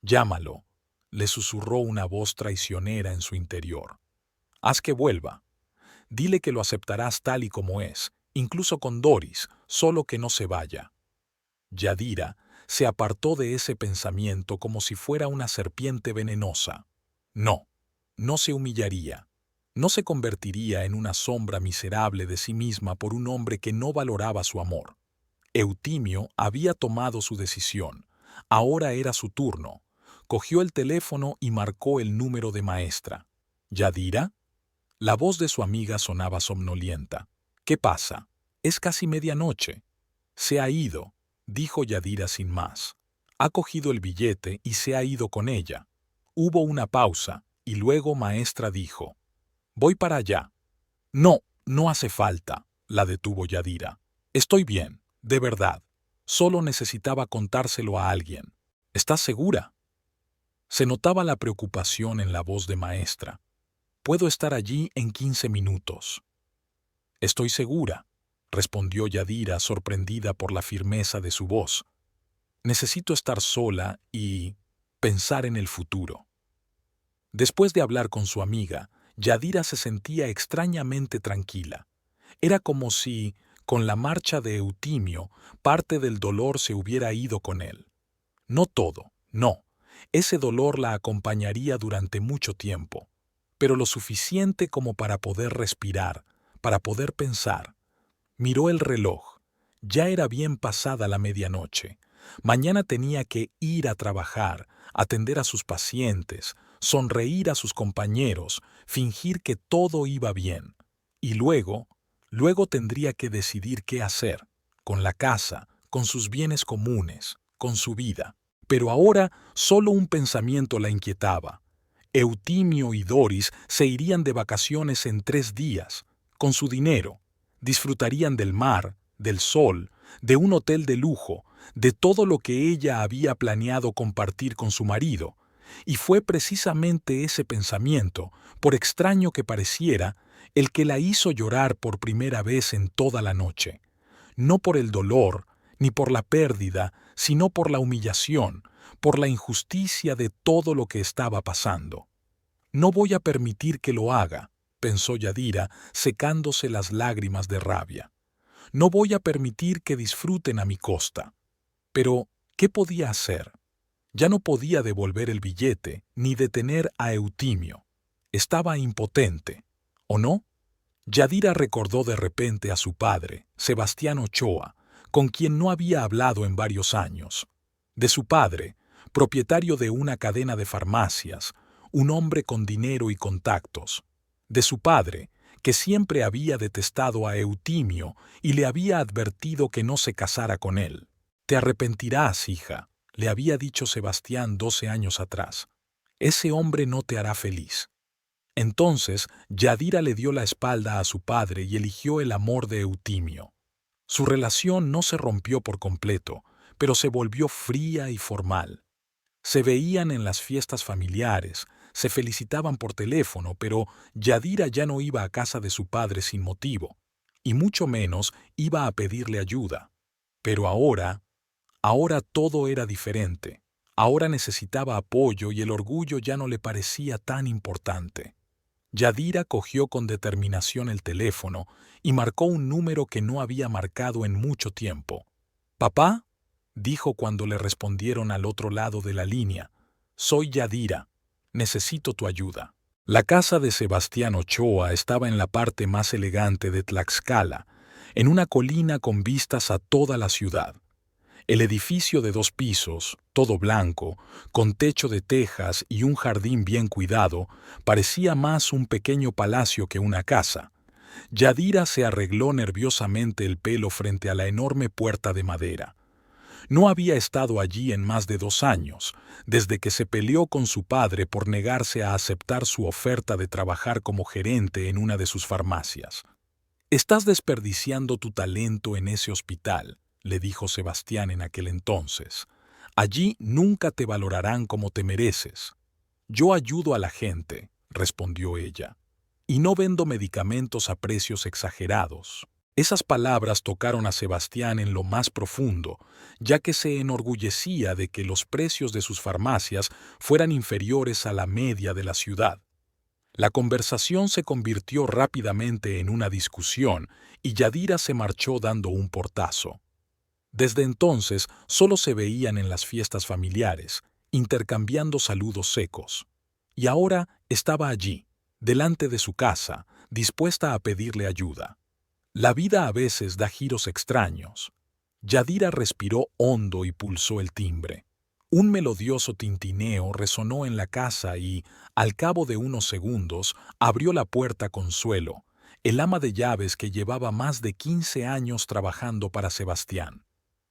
«Llámalo», le susurró una voz traicionera en su interior. «Haz que vuelva. Dile que lo aceptarás tal y como es, incluso con Doris, solo que no se vaya». Yadira se apartó de ese pensamiento como si fuera una serpiente venenosa. No, no se humillaría. No se convertiría en una sombra miserable de sí misma por un hombre que no valoraba su amor. Eutimio había tomado su decisión. Ahora era su turno. Cogió el teléfono y marcó el número de Maestra. «¿Yadira?» La voz de su amiga sonaba somnolienta. «¿Qué pasa? Es casi medianoche». «Se ha ido», dijo Yadira sin más. «Ha cogido el billete y se ha ido con ella». Hubo una pausa y luego Maestra dijo: «Voy para allá». «No, no hace falta», la detuvo Yadira. «Estoy bien, de verdad. Solo necesitaba contárselo a alguien». «¿Estás segura?» Se notaba la preocupación en la voz de Maestra. «Puedo estar allí en 15 minutos». «Estoy segura», respondió Yadira sorprendida por la firmeza de su voz. «Necesito estar sola y pensar en el futuro». Después de hablar con su amiga, Yadira se sentía extrañamente tranquila. Era como si, con la marcha de Eutimio, parte del dolor se hubiera ido con él. No todo, no. Ese dolor la acompañaría durante mucho tiempo, pero lo suficiente como para poder respirar, para poder pensar. Miró el reloj. Ya era bien pasada la medianoche. Mañana tenía que ir a trabajar, atender a sus pacientes, sonreír a sus compañeros, fingir que todo iba bien. Y luego tendría que decidir qué hacer, con la casa, con sus bienes comunes, con su vida. Pero ahora solo un pensamiento la inquietaba. Eutimio y Doris se irían de vacaciones en 3 días, con su dinero. Disfrutarían del mar, del sol, de un hotel de lujo, de todo lo que ella había planeado compartir con su marido. Y fue precisamente ese pensamiento, por extraño que pareciera, el que la hizo llorar por primera vez en toda la noche. No por el dolor, ni por la pérdida, sino por la humillación, por la injusticia de todo lo que estaba pasando. «No voy a permitir que lo haga», pensó Yadira, secándose las lágrimas de rabia. «No voy a permitir que disfruten a mi costa». Pero, ¿qué podía hacer? Ya no podía devolver el billete ni detener a Eutimio. Estaba impotente, ¿o no? Yadira recordó de repente a su padre, Sebastián Ochoa, con quien no había hablado en varios años. De su padre, propietario de una cadena de farmacias, un hombre con dinero y contactos. De su padre, que siempre había detestado a Eutimio y le había advertido que no se casara con él. «Te arrepentirás, hija», le había dicho Sebastián 12 años atrás. «Ese hombre no te hará feliz». Entonces, Yadira le dio la espalda a su padre y eligió el amor de Eutimio. Su relación no se rompió por completo, pero se volvió fría y formal. Se veían en las fiestas familiares, se felicitaban por teléfono, pero Yadira ya no iba a casa de su padre sin motivo, y mucho menos iba a pedirle ayuda. Pero ahora todo era diferente. Ahora necesitaba apoyo y el orgullo ya no le parecía tan importante. Yadira cogió con determinación el teléfono y marcó un número que no había marcado en mucho tiempo. «¿Papá?», dijo cuando le respondieron al otro lado de la línea. «Soy Yadira. Necesito tu ayuda». La casa de Sebastián Ochoa estaba en la parte más elegante de Tlaxcala, en una colina con vistas a toda la ciudad. El edificio de 2 pisos, todo blanco, con techo de tejas y un jardín bien cuidado, parecía más un pequeño palacio que una casa. Yadira se arregló nerviosamente el pelo frente a la enorme puerta de madera. No había estado allí en más de 2 años, desde que se peleó con su padre por negarse a aceptar su oferta de trabajar como gerente en una de sus farmacias. «Estás desperdiciando tu talento en ese hospital», le dijo Sebastián en aquel entonces. «Allí nunca te valorarán como te mereces». «Yo ayudo a la gente», respondió ella, «y no vendo medicamentos a precios exagerados». Esas palabras tocaron a Sebastián en lo más profundo, ya que se enorgullecía de que los precios de sus farmacias fueran inferiores a la media de la ciudad. La conversación se convirtió rápidamente en una discusión y Yadira se marchó dando un portazo. Desde entonces solo se veían en las fiestas familiares, intercambiando saludos secos. Y ahora estaba allí, delante de su casa, dispuesta a pedirle ayuda. La vida a veces da giros extraños. Yadira respiró hondo y pulsó el timbre. Un melodioso tintineo resonó en la casa y, al cabo de unos segundos, abrió la puerta Consuelo, el ama de llaves que llevaba más de 15 años trabajando para Sebastián.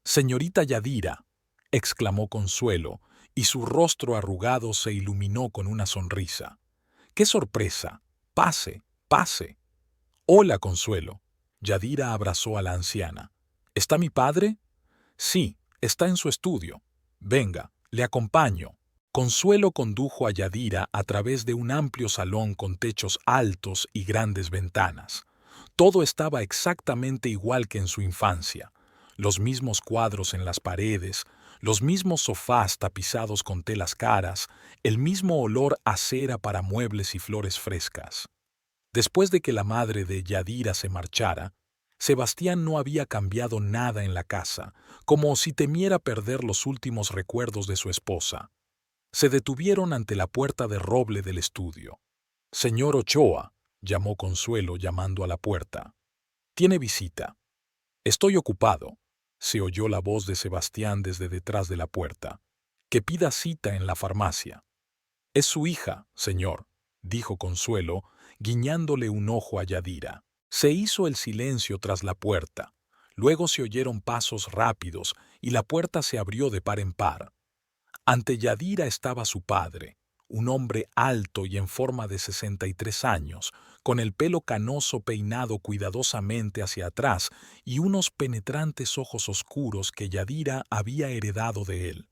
«Señorita Yadira», exclamó Consuelo, y su rostro arrugado se iluminó con una sonrisa. «¡Qué sorpresa! Pase, pase». «Hola, Consuelo». Yadira abrazó a la anciana. «¿Está mi padre?» «Sí, está en su estudio. Venga, le acompaño». Consuelo condujo a Yadira a través de un amplio salón con techos altos y grandes ventanas. Todo estaba exactamente igual que en su infancia. Los mismos cuadros en las paredes, los mismos sofás tapizados con telas caras, el mismo olor a cera para muebles y flores frescas. Después de que la madre de Yadira se marchara, Sebastián no había cambiado nada en la casa, como si temiera perder los últimos recuerdos de su esposa. Se detuvieron ante la puerta de roble del estudio. «Señor Ochoa», llamó Consuelo llamando a la puerta. «Tiene visita». «Estoy ocupado», se oyó la voz de Sebastián desde detrás de la puerta. «Que pida cita en la farmacia». «Es su hija, señor», dijo Consuelo, guiñándole un ojo a Yadira. Se hizo el silencio tras la puerta. Luego se oyeron pasos rápidos y la puerta se abrió de par en par. Ante Yadira estaba su padre, un hombre alto y en forma de 63 años, con el pelo canoso peinado cuidadosamente hacia atrás y unos penetrantes ojos oscuros que Yadira había heredado de él.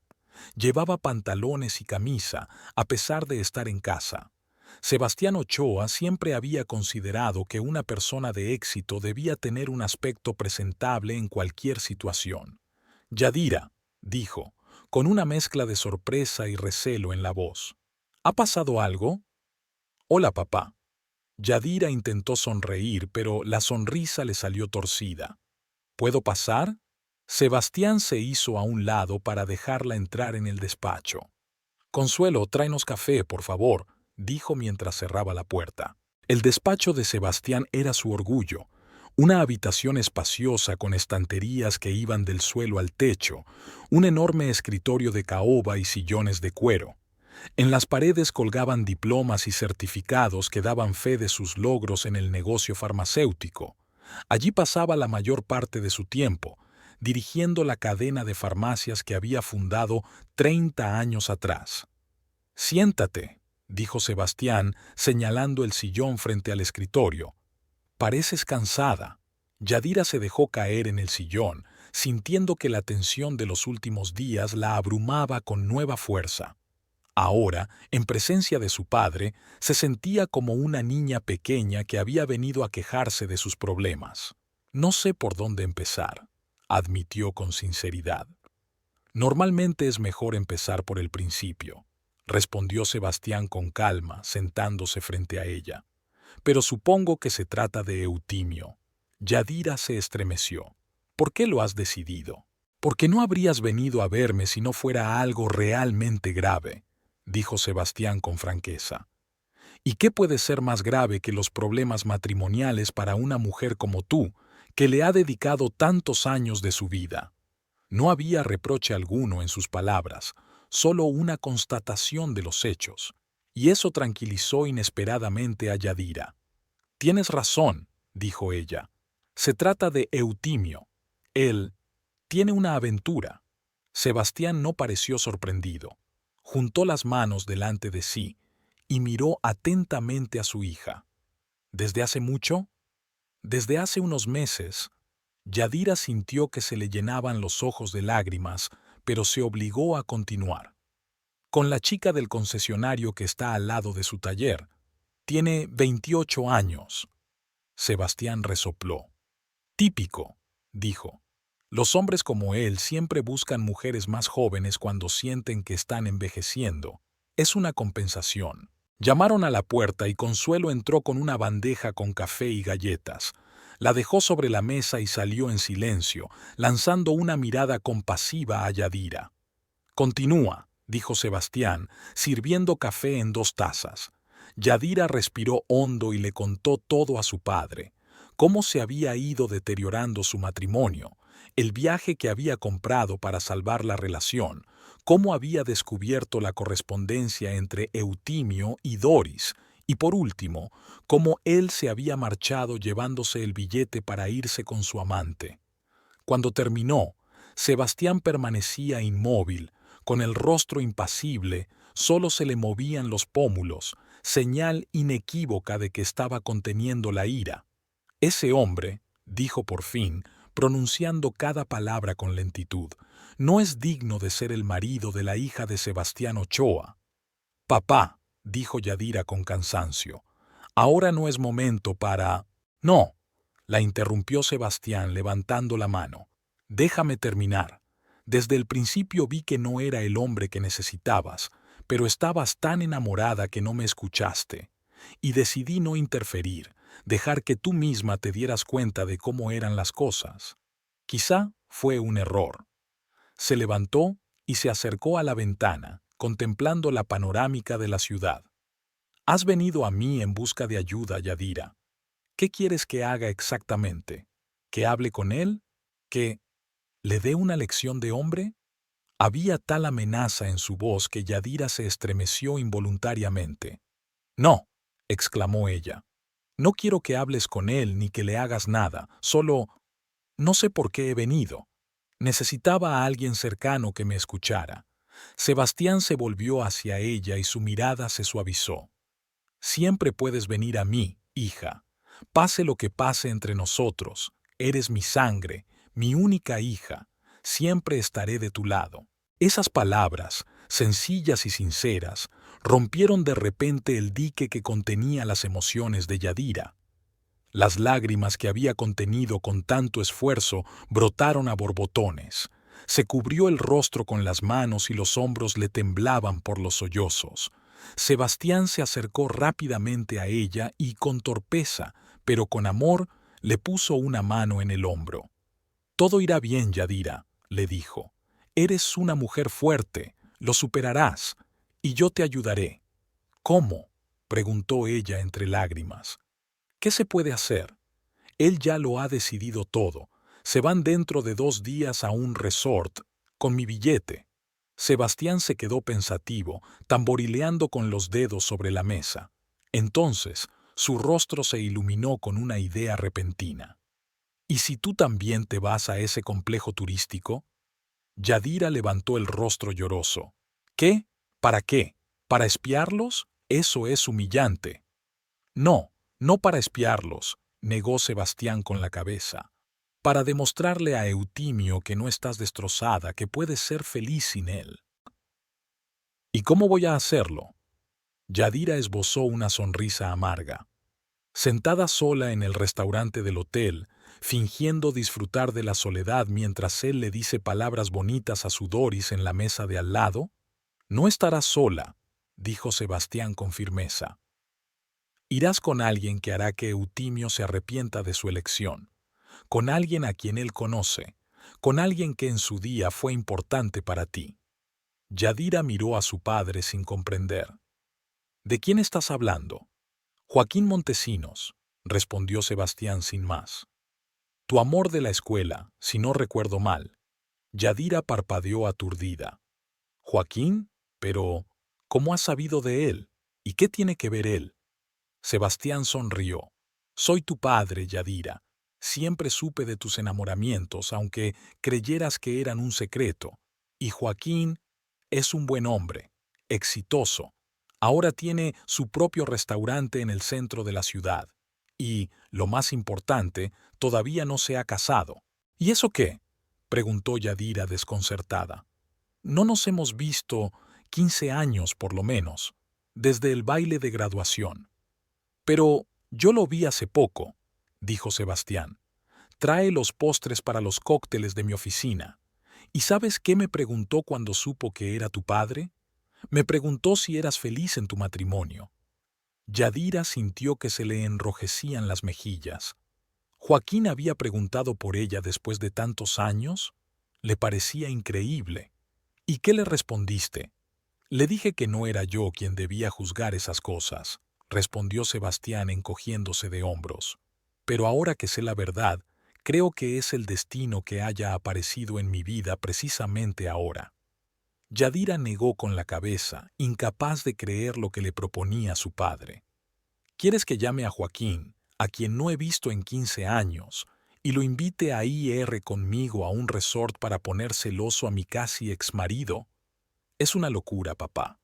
Llevaba pantalones y camisa, a pesar de estar en casa. Sebastián Ochoa siempre había considerado que una persona de éxito debía tener un aspecto presentable en cualquier situación. «Yadira», dijo, con una mezcla de sorpresa y recelo en la voz. «¿Ha pasado algo?» «Hola, papá». Yadira intentó sonreír, pero la sonrisa le salió torcida. «¿Puedo pasar?» Sebastián se hizo a un lado para dejarla entrar en el despacho. «Consuelo, tráenos café, por favor», dijo mientras cerraba la puerta. El despacho de Sebastián era su orgullo, una habitación espaciosa con estanterías que iban del suelo al techo, un enorme escritorio de caoba y sillones de cuero. En las paredes colgaban diplomas y certificados que daban fe de sus logros en el negocio farmacéutico. Allí pasaba la mayor parte de su tiempo, dirigiendo la cadena de farmacias que había fundado 30 años atrás. «Siéntate», dijo Sebastián, señalando el sillón frente al escritorio. «Pareces cansada». Yadira se dejó caer en el sillón, sintiendo que la tensión de los últimos días la abrumaba con nueva fuerza. Ahora, en presencia de su padre, se sentía como una niña pequeña que había venido a quejarse de sus problemas. «No sé por dónde empezar», admitió con sinceridad. «Normalmente es mejor empezar por el principio», respondió Sebastián con calma, sentándose frente a ella. «Pero supongo que se trata de Eutimio». Yadira se estremeció. «¿Por qué lo has decidido?» «Porque no habrías venido a verme si no fuera algo realmente grave», dijo Sebastián con franqueza. ¿Y qué puede ser más grave que los problemas matrimoniales para una mujer como tú, que le ha dedicado tantos años de su vida? No había reproche alguno en sus palabras, solo una constatación de los hechos, y eso tranquilizó inesperadamente a Yadira. Tienes razón, dijo ella. Se trata de Eutimio. Él tiene una aventura. Sebastián no pareció sorprendido. Juntó las manos delante de sí y miró atentamente a su hija. ¿Desde hace mucho? Desde hace unos meses. Yadira sintió que se le llenaban los ojos de lágrimas, pero se obligó a continuar. Con la chica del concesionario que está al lado de su taller. Tiene 28 años. Sebastián resopló. Típico, dijo. Los hombres como él siempre buscan mujeres más jóvenes cuando sienten que están envejeciendo. Es una compensación. Llamaron a la puerta y Consuelo entró con una bandeja con café y galletas. La dejó sobre la mesa y salió en silencio, lanzando una mirada compasiva a Yadira. Continúa, dijo Sebastián, sirviendo café en 2 tazas. Yadira respiró hondo y le contó todo a su padre. Cómo se había ido deteriorando su matrimonio, el viaje que había comprado para salvar la relación, cómo había descubierto la correspondencia entre Eutimio y Doris, y por último, cómo él se había marchado llevándose el billete para irse con su amante. Cuando terminó, Sebastián permanecía inmóvil, con el rostro impasible, solo se le movían los pómulos, señal inequívoca de que estaba conteniendo la ira. Ese hombre, dijo por fin, pronunciando cada palabra con lentitud, no es digno de ser el marido de la hija de Sebastián Ochoa. Papá, dijo Yadira con cansancio, ahora no es momento para... No, la interrumpió Sebastián levantando la mano. Déjame terminar. Desde el principio vi que no era el hombre que necesitabas, pero estabas tan enamorada que no me escuchaste. Y decidí no interferir, dejar que tú misma te dieras cuenta de cómo eran las cosas. Quizá fue un error. Se levantó y se acercó a la ventana, contemplando la panorámica de la ciudad. Has venido a mí en busca de ayuda, Yadira. ¿Qué quieres que haga exactamente? ¿Que hable con él? ¿Que le dé una lección de hombre? Había tal amenaza en su voz que Yadira se estremeció involuntariamente. No, exclamó ella. No quiero que hables con él ni que le hagas nada, solo... No sé por qué he venido. Necesitaba a alguien cercano que me escuchara. Sebastián se volvió hacia ella y su mirada se suavizó. Siempre puedes venir a mí, hija. Pase lo que pase entre nosotros, eres mi sangre, mi única hija. Siempre estaré de tu lado. Esas palabras, sencillas y sinceras, rompieron de repente el dique que contenía las emociones de Yadira. Las lágrimas que había contenido con tanto esfuerzo brotaron a borbotones. Se cubrió el rostro con las manos y los hombros le temblaban por los sollozos. Sebastián se acercó rápidamente a ella y con torpeza, pero con amor, le puso una mano en el hombro. Todo irá bien, Yadira, le dijo. Eres una mujer fuerte, lo superarás, y yo te ayudaré. ¿Cómo?, preguntó ella entre lágrimas. ¿Qué se puede hacer? Él ya lo ha decidido todo. Se van dentro de 2 días a un resort, con mi billete. Sebastián se quedó pensativo, tamborileando con los dedos sobre la mesa. Entonces, su rostro se iluminó con una idea repentina. ¿Y si tú también te vas a ese complejo turístico? Yadira levantó el rostro lloroso. ¿Qué? ¿Para qué? ¿Para espiarlos? Eso es humillante. No, no para espiarlos, negó Sebastián con la cabeza. Para demostrarle a Eutimio que no estás destrozada, que puedes ser feliz sin él. ¿Y cómo voy a hacerlo? Yadira esbozó una sonrisa amarga. Sentada sola en el restaurante del hotel, fingiendo disfrutar de la soledad mientras él le dice palabras bonitas a su Doris en la mesa de al lado, no estarás sola, dijo Sebastián con firmeza. Irás con alguien que hará que Eutimio se arrepienta de su elección, con alguien a quien él conoce, con alguien que en su día fue importante para ti. Yadira miró a su padre sin comprender. ¿De quién estás hablando? Joaquín Montesinos, respondió Sebastián sin más. Tu amor de la escuela, si no recuerdo mal. Yadira parpadeó aturdida. Joaquín, pero ¿cómo has sabido de él? ¿Y qué tiene que ver él? Sebastián sonrió. Soy tu padre, Yadira. Siempre supe de tus enamoramientos, aunque creyeras que eran un secreto. Y Joaquín es un buen hombre, exitoso. Ahora tiene su propio restaurante en el centro de la ciudad. Y, lo más importante, todavía no se ha casado. ¿Y eso qué? Preguntó Yadira desconcertada. No nos hemos visto 15 años por lo menos, desde el baile de graduación. Pero yo lo vi hace poco, dijo Sebastián. Trae los postres para los cócteles de mi oficina. ¿Y sabes qué me preguntó cuando supo que era tu padre? Me preguntó si eras feliz en tu matrimonio. Yadira sintió que se le enrojecían las mejillas. ¿Joaquín había preguntado por ella después de tantos años? Le parecía increíble. ¿Y qué le respondiste? Le dije que no era yo quien debía juzgar esas cosas, respondió Sebastián encogiéndose de hombros. Pero ahora que sé la verdad, creo que es el destino que haya aparecido en mi vida precisamente ahora. Yadira negó con la cabeza, incapaz de creer lo que le proponía su padre. ¿Quieres que llame a Joaquín, a quien no he visto en 15 años, y lo invite a ir conmigo a un resort para poner celoso a mi casi exmarido? Es una locura, papá.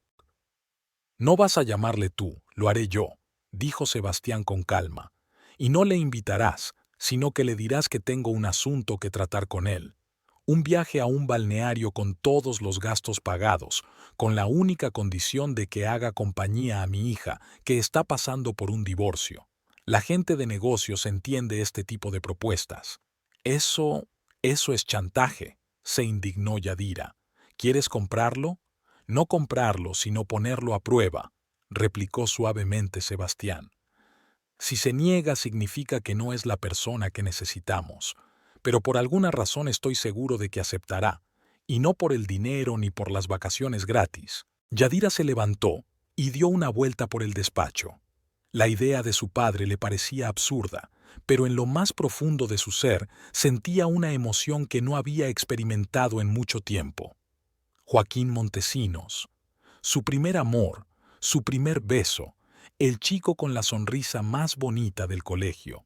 No vas a llamarle tú, lo haré yo, dijo Sebastián con calma. Y no le invitarás, sino que le dirás que tengo un asunto que tratar con él. Un viaje a un balneario con todos los gastos pagados, con la única condición de que haga compañía a mi hija, que está pasando por un divorcio. La gente de negocios entiende este tipo de propuestas. Eso es chantaje, se indignó Yadira. ¿Quieres comprarlo? No comprarlo, sino ponerlo a prueba, replicó suavemente Sebastián. Si se niega significa que no es la persona que necesitamos, pero por alguna razón estoy seguro de que aceptará, y no por el dinero ni por las vacaciones gratis. Yadira se levantó y dio una vuelta por el despacho. La idea de su padre le parecía absurda, pero en lo más profundo de su ser sentía una emoción que no había experimentado en mucho tiempo. Joaquín Montesinos, su primer amor, su primer beso, el chico con la sonrisa más bonita del colegio.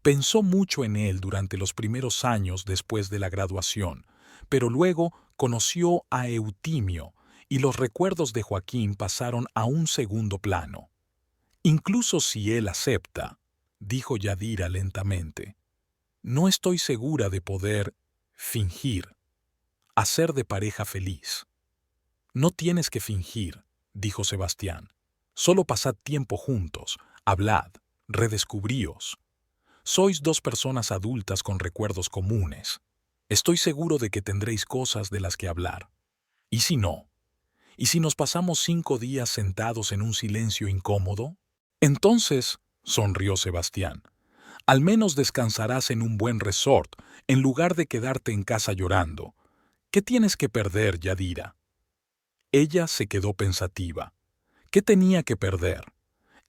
Pensó mucho en él durante los primeros años después de la graduación, pero luego conoció a Eutimio y los recuerdos de Joaquín pasaron a un segundo plano. Incluso si él acepta, dijo Yadira lentamente, no estoy segura de poder fingir, hacer de pareja feliz. No tienes que fingir, dijo Sebastián. Solo pasad tiempo juntos, hablad, redescubríos. Sois dos personas adultas con recuerdos comunes. Estoy seguro de que tendréis cosas de las que hablar. ¿Y si no? ¿Y si nos pasamos 5 días sentados en un silencio incómodo? Entonces, sonrió Sebastián, al menos descansarás en un buen resort, en lugar de quedarte en casa llorando. ¿Qué tienes que perder, Yadira? Ella se quedó pensativa. ¿Qué tenía que perder?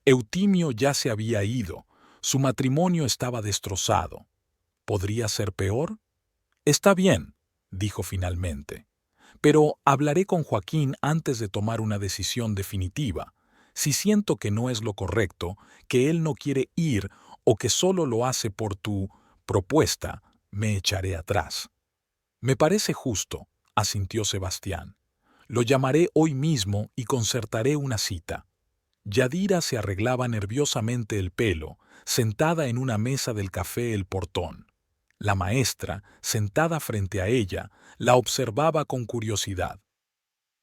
Eutimio ya se había ido, su matrimonio estaba destrozado. ¿Podría ser peor? Está bien, dijo finalmente. Pero hablaré con Joaquín antes de tomar una decisión definitiva. Si siento que no es lo correcto, que él no quiere ir o que solo lo hace por tu propuesta, me echaré atrás. Me parece justo, asintió Sebastián. Lo llamaré hoy mismo y concertaré una cita. Yadira se arreglaba nerviosamente el pelo, sentada en una mesa del café El Portón. La maestra, sentada frente a ella, la observaba con curiosidad.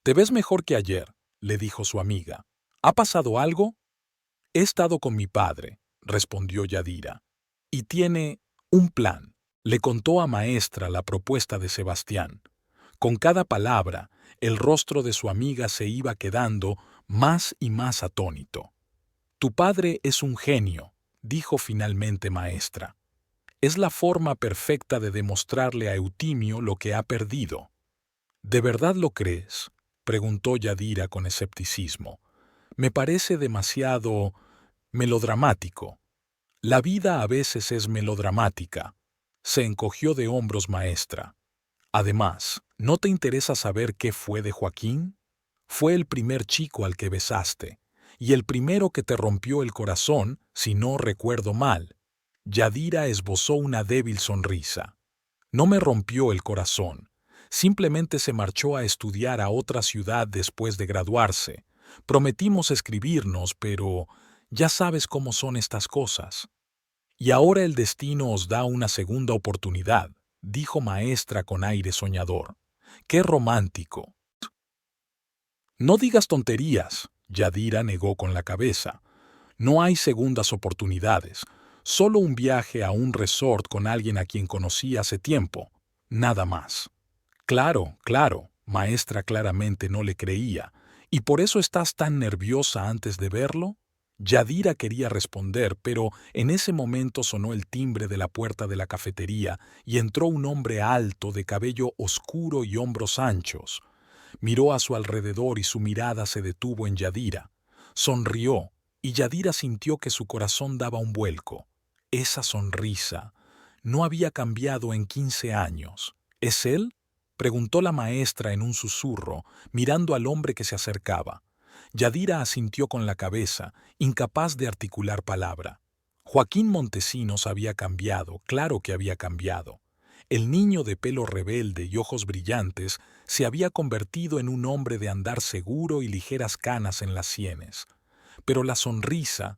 «Te ves mejor que ayer», le dijo su amiga. «¿Ha pasado algo?» «He estado con mi padre», respondió Yadira. «Y tiene un plan». Le contó a maestra la propuesta de Sebastián. Con cada palabra, el rostro de su amiga se iba quedando más y más atónito. «Tu padre es un genio», dijo finalmente maestra. «Es la forma perfecta de demostrarle a Eutimio lo que ha perdido». «¿De verdad lo crees?», preguntó Yadira con escepticismo. «Me parece demasiado Melodramático. La vida a veces es melodramática. Se encogió de hombros maestra. Además, ¿no te interesa saber qué fue de Joaquín? Fue el primer chico al que besaste, y el primero que te rompió el corazón, si no recuerdo mal. Yadira esbozó una débil sonrisa. No me rompió el corazón. Simplemente se marchó a estudiar a otra ciudad después de graduarse. Prometimos escribirnos, pero ya sabes cómo son estas cosas. Y ahora el destino os da una segunda oportunidad, dijo maestra con aire soñador. ¡Qué romántico! No digas tonterías, Yadira negó con la cabeza. No hay segundas oportunidades, solo un viaje a un resort con alguien a quien conocí hace tiempo, nada más. Claro, claro, maestra claramente no le creía. ¿Y por eso estás tan nerviosa antes de verlo? Yadira quería responder, pero en ese momento sonó el timbre de la puerta de la cafetería y entró un hombre alto, de cabello oscuro y hombros anchos. Miró a su alrededor y su mirada se detuvo en Yadira. Sonrió, y Yadira sintió que su corazón daba un vuelco. Esa sonrisa no había cambiado en 15 años. ¿Es él?, preguntó la maestra en un susurro, mirando al hombre que se acercaba. Yadira asintió con la cabeza, incapaz de articular palabra. Joaquín Montesinos había cambiado, claro que había cambiado. El niño de pelo rebelde y ojos brillantes se había convertido en un hombre de andar seguro y ligeras canas en las sienes. Pero la sonrisa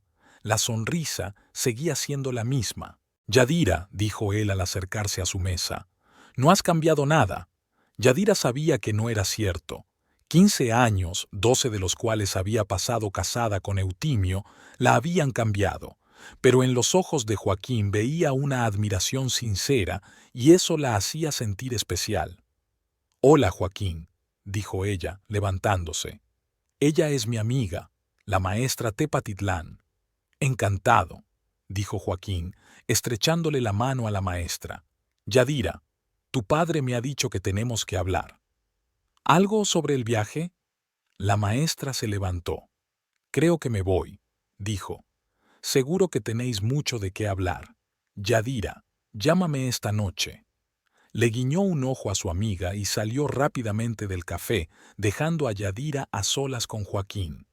seguía siendo la misma. Yadira, dijo él al acercarse a su mesa, no has cambiado nada. Yadira sabía que no era cierto. 15 años, 12 de los cuales había pasado casada con Eutimio, la habían cambiado. Pero en los ojos de Joaquín veía una admiración sincera y eso la hacía sentir especial. «Hola, Joaquín», dijo ella, levantándose. «Ella es mi amiga, la maestra Tepatitlán». «Encantado», dijo Joaquín, estrechándole la mano a la maestra. «Yadira, tu padre me ha dicho que tenemos que hablar». «¿Algo sobre el viaje?» La maestra se levantó. «Creo que me voy», dijo. «Seguro que tenéis mucho de qué hablar. Yadira, llámame esta noche». Le guiñó un ojo a su amiga y salió rápidamente del café, dejando a Yadira a solas con Joaquín.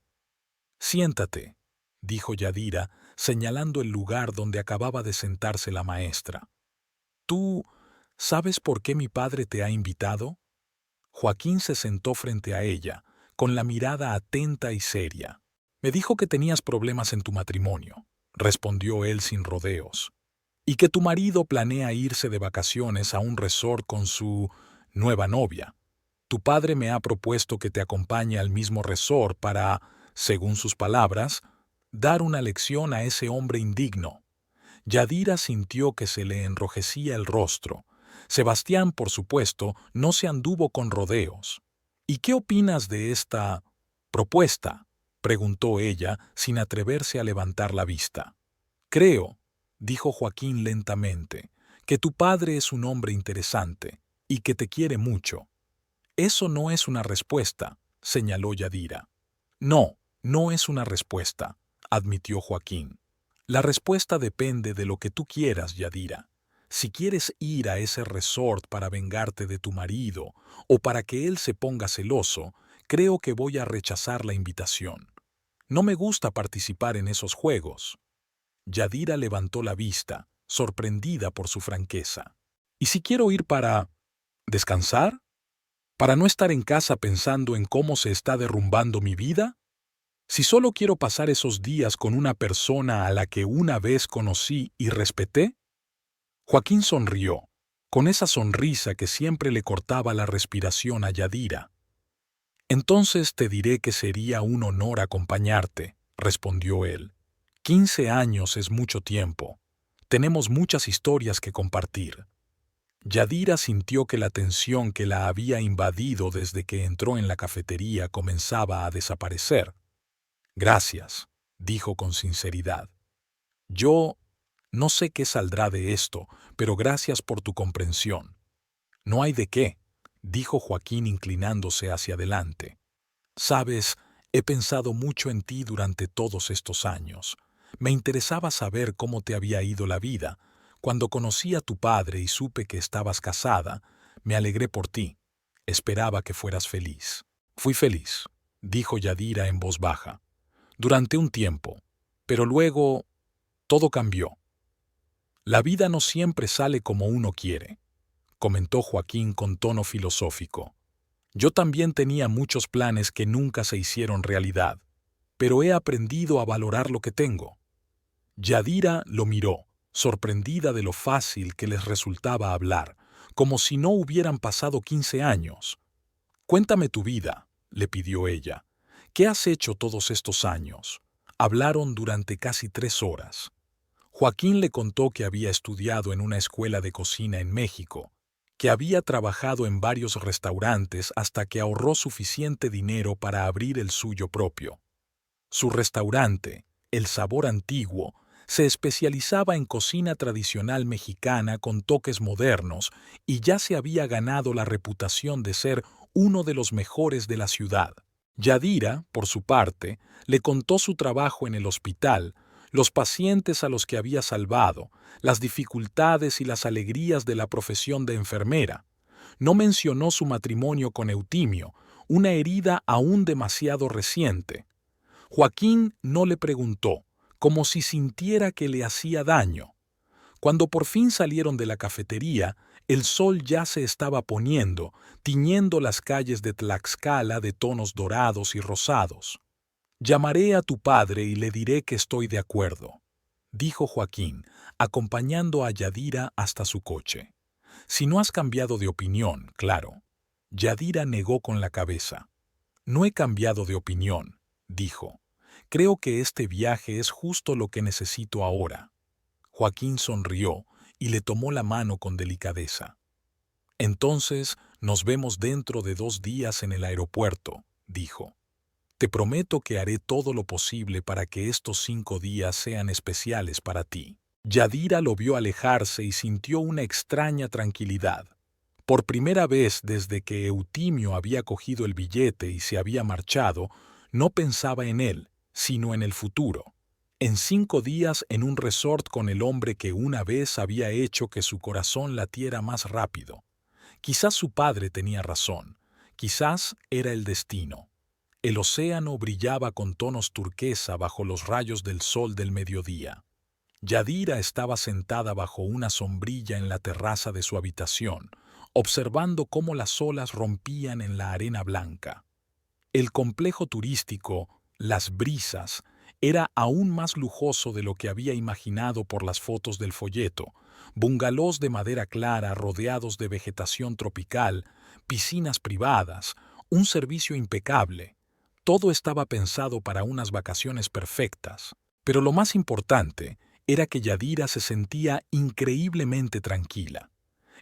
«Siéntate», dijo Yadira, señalando el lugar donde acababa de sentarse la maestra. «¿Tú sabes por qué mi padre te ha invitado?» Joaquín se sentó frente a ella, con la mirada atenta y seria. «Me dijo que tenías problemas en tu matrimonio», respondió él sin rodeos, «y que tu marido planea irse de vacaciones a un resort con su nueva novia. Tu padre me ha propuesto que te acompañe al mismo resort para, según sus palabras, dar una lección a ese hombre indigno». Yadira sintió que se le enrojecía el rostro. Sebastián, por supuesto, no se anduvo con rodeos. «¿Y qué opinas de esta propuesta?», preguntó ella, sin atreverse a levantar la vista. «Creo», dijo Joaquín lentamente, «que tu padre es un hombre interesante y que te quiere mucho». «Eso no es una respuesta», señaló Yadira. «No, no es una respuesta», admitió Joaquín. «La respuesta depende de lo que tú quieras, Yadira. Si quieres ir a ese resort para vengarte de tu marido o para que él se ponga celoso, creo que voy a rechazar la invitación. No me gusta participar en esos juegos». Yadira levantó la vista, sorprendida por su franqueza. «¿Y si quiero ir para descansar? ¿Para no estar en casa pensando en cómo se está derrumbando mi vida? Si solo quiero pasar esos días con una persona a la que una vez conocí y respeté». Joaquín sonrió, con esa sonrisa que siempre le cortaba la respiración a Yadira. «Entonces te diré que sería un honor acompañarte», respondió él. 15 años es mucho tiempo. Tenemos muchas historias que compartir. Yadira sintió que la tensión que la había invadido desde que entró en la cafetería comenzaba a desaparecer. «Gracias», dijo con sinceridad. «Yo no sé qué saldrá de esto, pero gracias por tu comprensión». «No hay de qué», dijo Joaquín inclinándose hacia adelante. «Sabes, he pensado mucho en ti durante todos estos años. Me interesaba saber cómo te había ido la vida. Cuando conocí a tu padre y supe que estabas casada, me alegré por ti. Esperaba que fueras feliz. Fui feliz, dijo Yadira en voz baja, durante un tiempo, pero luego todo cambió. La vida no siempre sale como uno quiere, comentó Joaquín con tono filosófico. Yo también tenía muchos planes que nunca se hicieron realidad, pero he aprendido a valorar lo que tengo. Yadira lo miró, sorprendida de lo fácil que les resultaba hablar, como si no hubieran pasado 15 años. Cuéntame tu vida, le pidió ella. ¿Qué has hecho todos estos años? Hablaron durante casi 3 horas. Joaquín le contó que había estudiado en una escuela de cocina en México, que había trabajado en varios restaurantes hasta que ahorró suficiente dinero para abrir el suyo propio. Su restaurante, El Sabor Antiguo, se especializaba en cocina tradicional mexicana con toques modernos y ya se había ganado la reputación de ser uno de los mejores de la ciudad. Yadira, por su parte, le contó su trabajo en el hospital, los pacientes a los que había salvado, las dificultades y las alegrías de la profesión de enfermera. No mencionó su matrimonio con Eutimio, una herida aún demasiado reciente. Joaquín no le preguntó, como si sintiera que le hacía daño. Cuando por fin salieron de la cafetería, el sol ya se estaba poniendo, tiñendo las calles de Tlaxcala de tonos dorados y rosados. «Llamaré a tu padre y le diré que estoy de acuerdo», dijo Joaquín, acompañando a Yadira hasta su coche. «Si no has cambiado de opinión, claro». Yadira negó con la cabeza. «No he cambiado de opinión», dijo. «Creo que este viaje es justo lo que necesito ahora». Joaquín sonrió y le tomó la mano con delicadeza. «Entonces nos vemos dentro de 2 días en el aeropuerto», dijo. «Te prometo que haré todo lo posible para que estos 5 días sean especiales para ti». Yadira lo vio alejarse y sintió una extraña tranquilidad. Por primera vez desde que Eutimio había cogido el billete y se había marchado, no pensaba en él, sino en el futuro. En 5 días en un resort con el hombre que una vez había hecho que su corazón latiera más rápido. Quizás su padre tenía razón, quizás era el destino. El océano brillaba con tonos turquesa bajo los rayos del sol del mediodía. Yadira estaba sentada bajo una sombrilla en la terraza de su habitación, observando cómo las olas rompían en la arena blanca. El complejo turístico, Las Brisas, era aún más lujoso de lo que había imaginado por las fotos del folleto: bungalows de madera clara rodeados de vegetación tropical, piscinas privadas, un servicio impecable. Todo estaba pensado para unas vacaciones perfectas. Pero lo más importante era que Yadira se sentía increíblemente tranquila.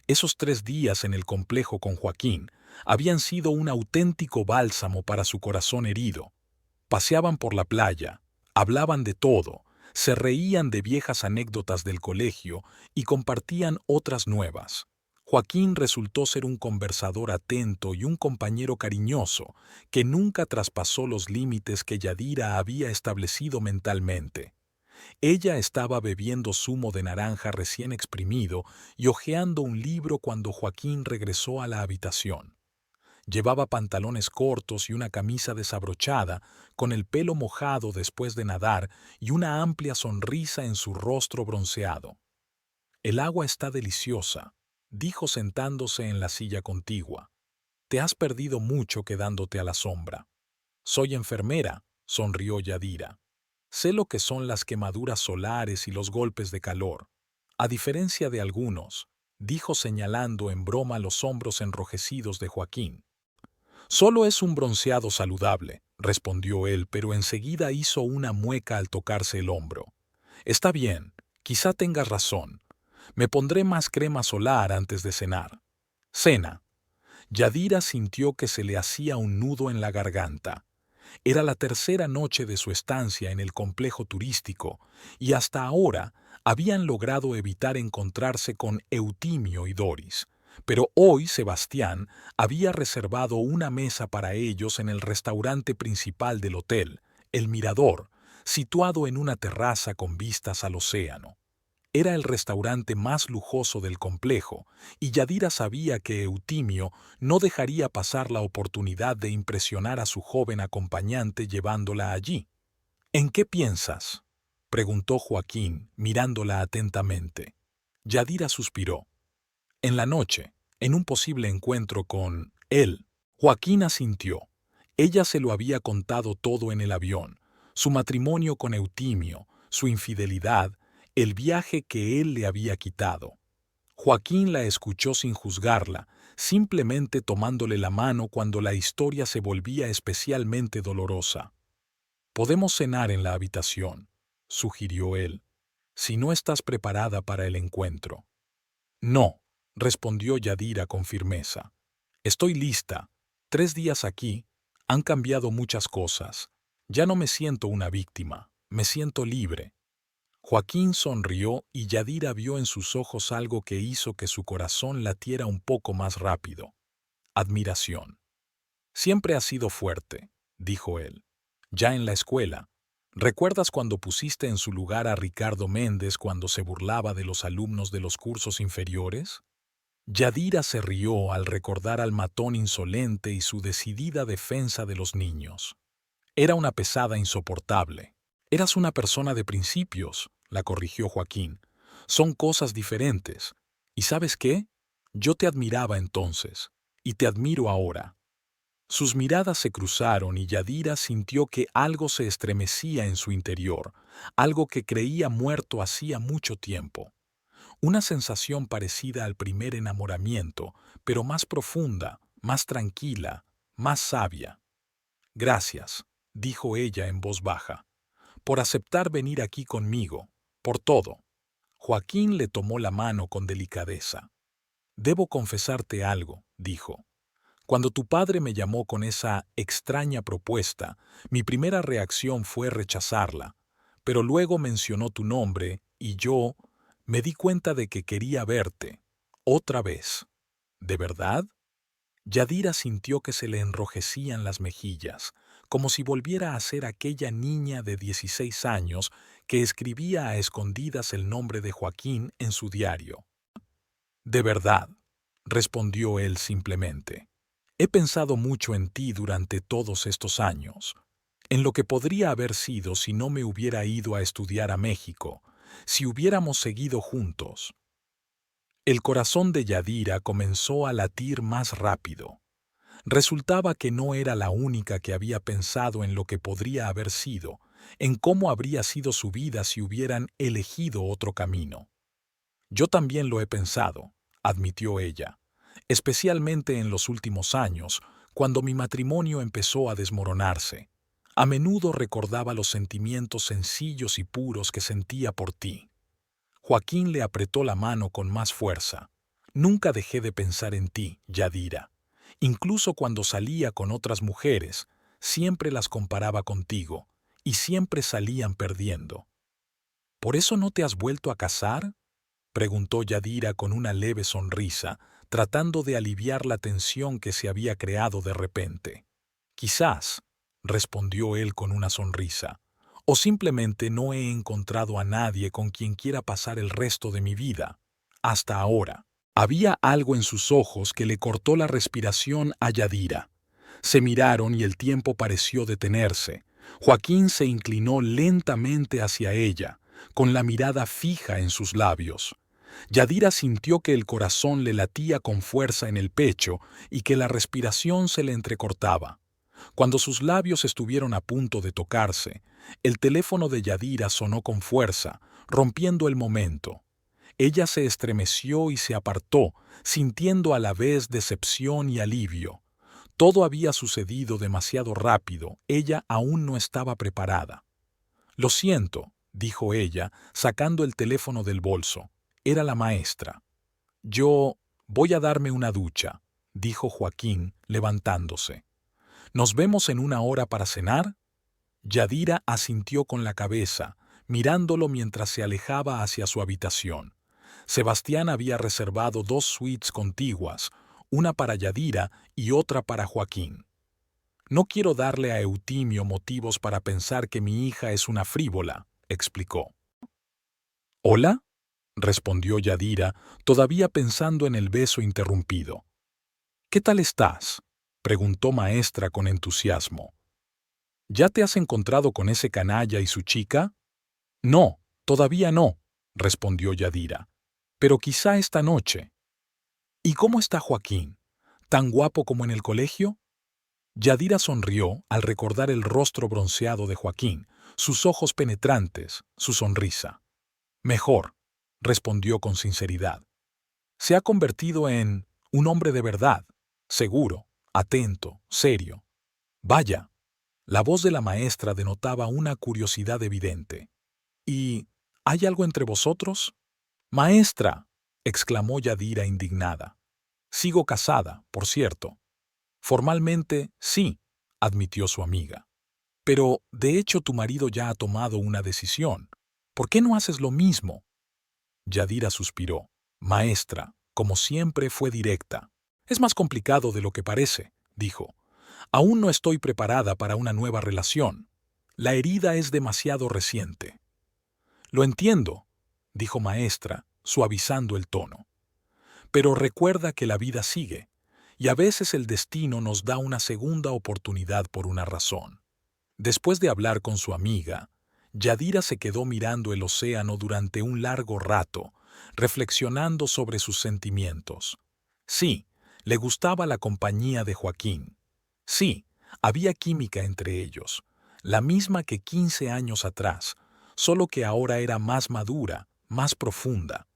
Esos 3 días en el complejo con Joaquín habían sido un auténtico bálsamo para su corazón herido. Paseaban por la playa, hablaban de todo, se reían de viejas anécdotas del colegio y compartían otras nuevas. Joaquín resultó ser un conversador atento y un compañero cariñoso que nunca traspasó los límites que Yadira había establecido mentalmente. Ella estaba bebiendo zumo de naranja recién exprimido y hojeando un libro cuando Joaquín regresó a la habitación. Llevaba pantalones cortos y una camisa desabrochada, con el pelo mojado después de nadar y una amplia sonrisa en su rostro bronceado. «El agua está deliciosa», dijo sentándose en la silla contigua. «Te has perdido mucho quedándote a la sombra». «Soy enfermera», sonrió Yadira. «Sé lo que son las quemaduras solares y los golpes de calor. A diferencia de algunos», dijo señalando en broma los hombros enrojecidos de Joaquín. «Solo es un bronceado saludable», respondió él, pero enseguida hizo una mueca al tocarse el hombro. «Está bien, quizá tengas razón. Me pondré más crema solar antes de cenar». «Cena». Yadira sintió que se le hacía un nudo en la garganta. Era la 3.ª noche de su estancia en el complejo turístico y hasta ahora habían logrado evitar encontrarse con Eutimio y Doris. Pero hoy Sebastián había reservado una mesa para ellos en el restaurante principal del hotel, El Mirador, situado en una terraza con vistas al océano. Era el restaurante más lujoso del complejo, y Yadira sabía que Eutimio no dejaría pasar la oportunidad de impresionar a su joven acompañante llevándola allí. ¿En qué piensas?, preguntó Joaquín, mirándola atentamente. Yadira suspiró. En la noche, en un posible encuentro con él. Joaquín asintió. Ella se lo había contado todo en el avión: su matrimonio con Eutimio, su infidelidad, el viaje que él le había quitado. Joaquín la escuchó sin juzgarla, simplemente tomándole la mano cuando la historia se volvía especialmente dolorosa. «Podemos cenar en la habitación», sugirió él, «si no estás preparada para el encuentro». «No», respondió Yadira con firmeza. «Estoy lista. 3 días aquí han cambiado muchas cosas. Ya no me siento una víctima, me siento libre». Joaquín sonrió y Yadira vio en sus ojos algo que hizo que su corazón latiera un poco más rápido. Admiración. «Siempre has sido fuerte», dijo él. «Ya en la escuela. ¿Recuerdas cuando pusiste en su lugar a Ricardo Méndez cuando se burlaba de los alumnos de los cursos inferiores?» Yadira se rió al recordar al matón insolente y su decidida defensa de los niños. Era una pesada insoportable. «Eras una persona de principios», la corrigió Joaquín. «Son cosas diferentes. ¿Y sabes qué? Yo te admiraba entonces, y te admiro ahora». Sus miradas se cruzaron y Yadira sintió que algo se estremecía en su interior, algo que creía muerto hacía mucho tiempo. Una sensación parecida al primer enamoramiento, pero más profunda, más tranquila, más sabia. «Gracias», dijo ella en voz baja, «por aceptar venir aquí conmigo, por todo». Joaquín le tomó la mano con delicadeza. «Debo confesarte algo», dijo. «Cuando tu padre me llamó con esa extraña propuesta, mi primera reacción fue rechazarla, pero luego mencionó tu nombre y yo me di cuenta de que quería verte. Otra vez». «¿De verdad?». Yadira sintió que se le enrojecían las mejillas, como si volviera a ser aquella niña de 16 años que escribía a escondidas el nombre de Joaquín en su diario. «De verdad», respondió él simplemente. «He pensado mucho en ti durante todos estos años, en lo que podría haber sido si no me hubiera ido a estudiar a México, si hubiéramos seguido juntos». El corazón de Yadira comenzó a latir más rápido. Resultaba que no era la única que había pensado en lo que podría haber sido, en cómo habría sido su vida si hubieran elegido otro camino. «Yo también lo he pensado», admitió ella, «especialmente en los últimos años, cuando mi matrimonio empezó a desmoronarse. A menudo recordaba los sentimientos sencillos y puros que sentía por ti». Joaquín le apretó la mano con más fuerza. «Nunca dejé de pensar en ti, Yadira. Incluso cuando salía con otras mujeres, siempre las comparaba contigo, y siempre salían perdiendo». «¿Por eso no te has vuelto a casar?», preguntó Yadira con una leve sonrisa, tratando de aliviar la tensión que se había creado de repente. «Quizás», respondió él con una sonrisa, «o simplemente no he encontrado a nadie con quien quiera pasar el resto de mi vida. Hasta ahora». Había algo en sus ojos que le cortó la respiración a Yadira. Se miraron y el tiempo pareció detenerse. Joaquín se inclinó lentamente hacia ella, con la mirada fija en sus labios. Yadira sintió que el corazón le latía con fuerza en el pecho y que la respiración se le entrecortaba. Cuando sus labios estuvieron a punto de tocarse, el teléfono de Yadira sonó con fuerza, rompiendo el momento. Ella se estremeció y se apartó, sintiendo a la vez decepción y alivio. Todo había sucedido demasiado rápido, ella aún no estaba preparada. «Lo siento», dijo ella, sacando el teléfono del bolso. Era la maestra. «Yo voy a darme una ducha», dijo Joaquín, levantándose. «¿Nos vemos en 1 hora para cenar?». Yadira asintió con la cabeza, mirándolo mientras se alejaba hacia su habitación. Sebastián había reservado 2 suites contiguas, una para Yadira y otra para Joaquín. No quiero darle a Eutimio motivos para pensar que mi hija es una frívola, explicó. ¿Hola?, respondió Yadira, todavía pensando en el beso interrumpido. ¿Qué tal estás?, preguntó Maestra con entusiasmo. ¿Ya te has encontrado con ese canalla y su chica? No, todavía no, respondió Yadira. Pero quizá esta noche. ¿Y cómo está Joaquín? ¿Tan guapo como en el colegio? Yadira sonrió al recordar el rostro bronceado de Joaquín, sus ojos penetrantes, su sonrisa. Mejor, respondió con sinceridad. Se ha convertido en un hombre de verdad, seguro, atento, serio. Vaya, la voz de la maestra denotaba una curiosidad evidente. ¿Y hay algo entre vosotros? Maestra, exclamó Yadira indignada. Sigo casada, por cierto. Formalmente, sí, admitió su amiga. Pero, de hecho, tu marido ya ha tomado una decisión. ¿Por qué no haces lo mismo? Yadira suspiró. Maestra, como siempre, fue directa. Es más complicado de lo que parece, dijo. Aún no estoy preparada para una nueva relación. La herida es demasiado reciente. Lo entiendo, dijo Maestra, suavizando el tono. Pero recuerda que la vida sigue, y a veces el destino nos da una segunda oportunidad por una razón. Después de hablar con su amiga, Yadira se quedó mirando el océano durante un largo rato, reflexionando sobre sus sentimientos. Sí, le gustaba la compañía de Joaquín. Sí, había química entre ellos, la misma que 15 años atrás, solo que ahora era más madura, más profunda.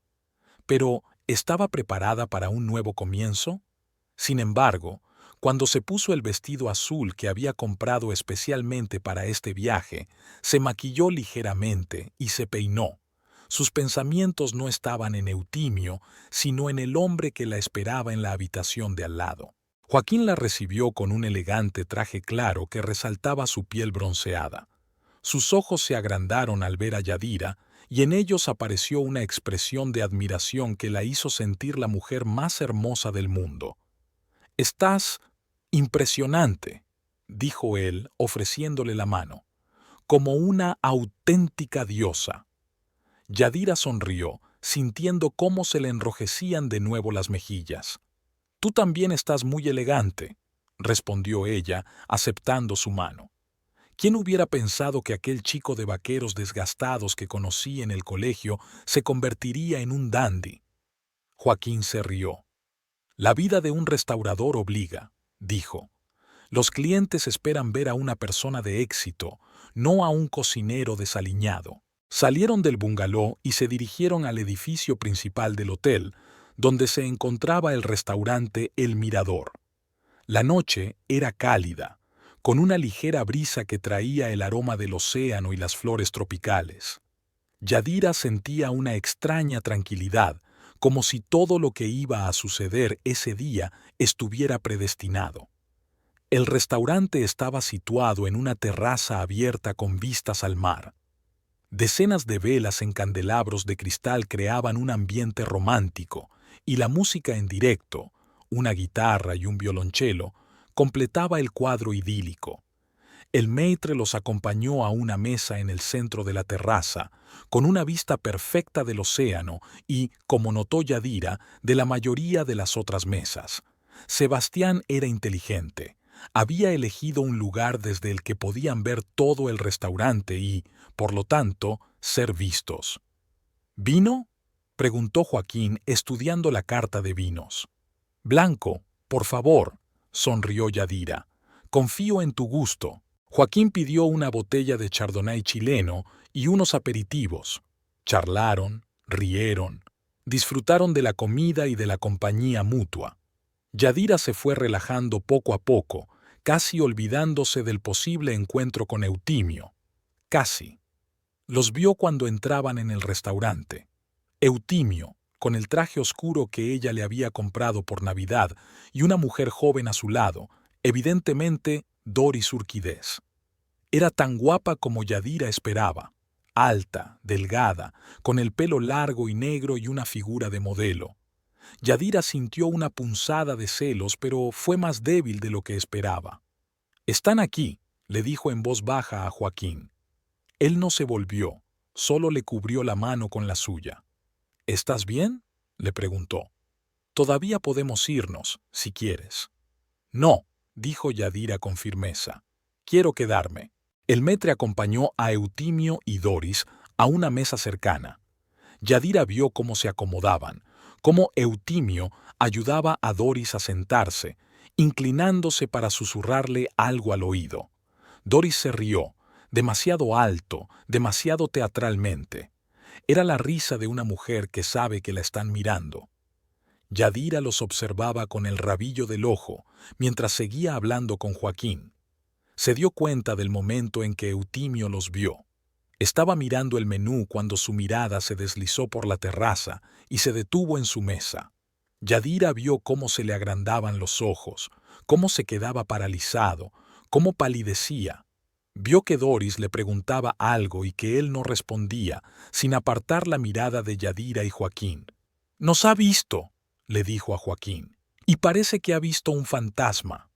Pero, ¿estaba preparada para un nuevo comienzo? Sin embargo, cuando se puso el vestido azul que había comprado especialmente para este viaje, se maquilló ligeramente y se peinó. Sus pensamientos no estaban en Eutimio, sino en el hombre que la esperaba en la habitación de al lado. Joaquín la recibió con un elegante traje claro que resaltaba su piel bronceada. Sus ojos se agrandaron al ver a Yadira, y en ellos apareció una expresión de admiración que la hizo sentir la mujer más hermosa del mundo. «Estás impresionante», dijo él, ofreciéndole la mano, «como una auténtica diosa». Yadira sonrió, sintiendo cómo se le enrojecían de nuevo las mejillas. «Tú también estás muy elegante», respondió ella, aceptando su mano. ¿Quién hubiera pensado que aquel chico de vaqueros desgastados que conocí en el colegio se convertiría en un dandy? Joaquín se rió. La vida de un restaurador obliga, dijo. Los clientes esperan ver a una persona de éxito, no a un cocinero desaliñado. Salieron del bungalow y se dirigieron al edificio principal del hotel, donde se encontraba el restaurante El Mirador. La noche era cálida, con una ligera brisa que traía el aroma del océano y las flores tropicales. Yadira sentía una extraña tranquilidad, como si todo lo que iba a suceder ese día estuviera predestinado. El restaurante estaba situado en una terraza abierta con vistas al mar. Decenas de velas en candelabros de cristal creaban un ambiente romántico, y la música en directo, una guitarra y un violonchelo, completaba el cuadro idílico. El maître los acompañó a una mesa en el centro de la terraza, con una vista perfecta del océano y, como notó Yadira, de la mayoría de las otras mesas. Sebastián era inteligente. Había elegido un lugar desde el que podían ver todo el restaurante y, por lo tanto, ser vistos. ¿Vino?, preguntó Joaquín, estudiando la carta de vinos. Blanco, por favor, sonrió Yadira. Confío en tu gusto. Joaquín pidió una botella de chardonnay chileno y unos aperitivos. Charlaron, rieron, disfrutaron de la comida y de la compañía mutua. Yadira se fue relajando poco a poco, casi olvidándose del posible encuentro con Eutimio. Casi. Los vio cuando entraban en el restaurante. Eutimio, con el traje oscuro que ella le había comprado por Navidad, y una mujer joven a su lado, evidentemente Doris Urquidez. Era tan guapa como Yadira esperaba, alta, delgada, con el pelo largo y negro y una figura de modelo. Yadira sintió una punzada de celos, pero fue más débil de lo que esperaba. Están aquí, le dijo en voz baja a Joaquín. Él no se volvió, solo le cubrió la mano con la suya. ¿Estás bien?, le preguntó. Todavía podemos irnos, si quieres. No, dijo Yadira con firmeza. Quiero quedarme. El maître acompañó a Eutimio y Doris a una mesa cercana. Yadira vio cómo se acomodaban, cómo Eutimio ayudaba a Doris a sentarse, inclinándose para susurrarle algo al oído. Doris se rió, demasiado alto, demasiado teatralmente. Era la risa de una mujer que sabe que la están mirando. Yadira los observaba con el rabillo del ojo, mientras seguía hablando con Joaquín. Se dio cuenta del momento en que Eutimio los vio. Estaba mirando el menú cuando su mirada se deslizó por la terraza y se detuvo en su mesa. Yadira vio cómo se le agrandaban los ojos, cómo se quedaba paralizado, cómo palidecía. Vio que Doris le preguntaba algo y que él no respondía, sin apartar la mirada de Yadira y Joaquín. «Nos ha visto», le dijo a Joaquín, «y parece que ha visto un fantasma».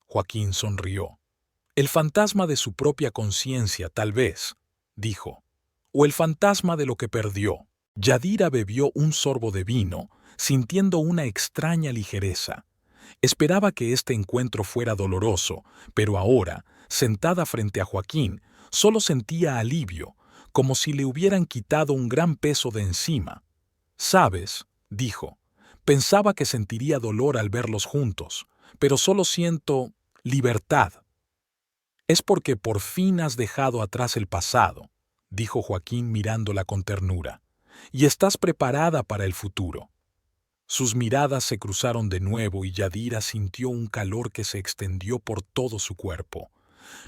Joaquín sonrió. «El fantasma de su propia conciencia, tal vez», dijo, «o el fantasma de lo que perdió». Yadira bebió un sorbo de vino, sintiendo una extraña ligereza. Esperaba que este encuentro fuera doloroso, pero ahora, sentada frente a Joaquín, solo sentía alivio, como si le hubieran quitado un gran peso de encima. «¿Sabes?», dijo, «pensaba que sentiría dolor al verlos juntos, pero solo siento libertad». «Es porque por fin has dejado atrás el pasado», dijo Joaquín mirándola con ternura, «y estás preparada para el futuro». Sus miradas se cruzaron de nuevo y Yadira sintió un calor que se extendió por todo su cuerpo.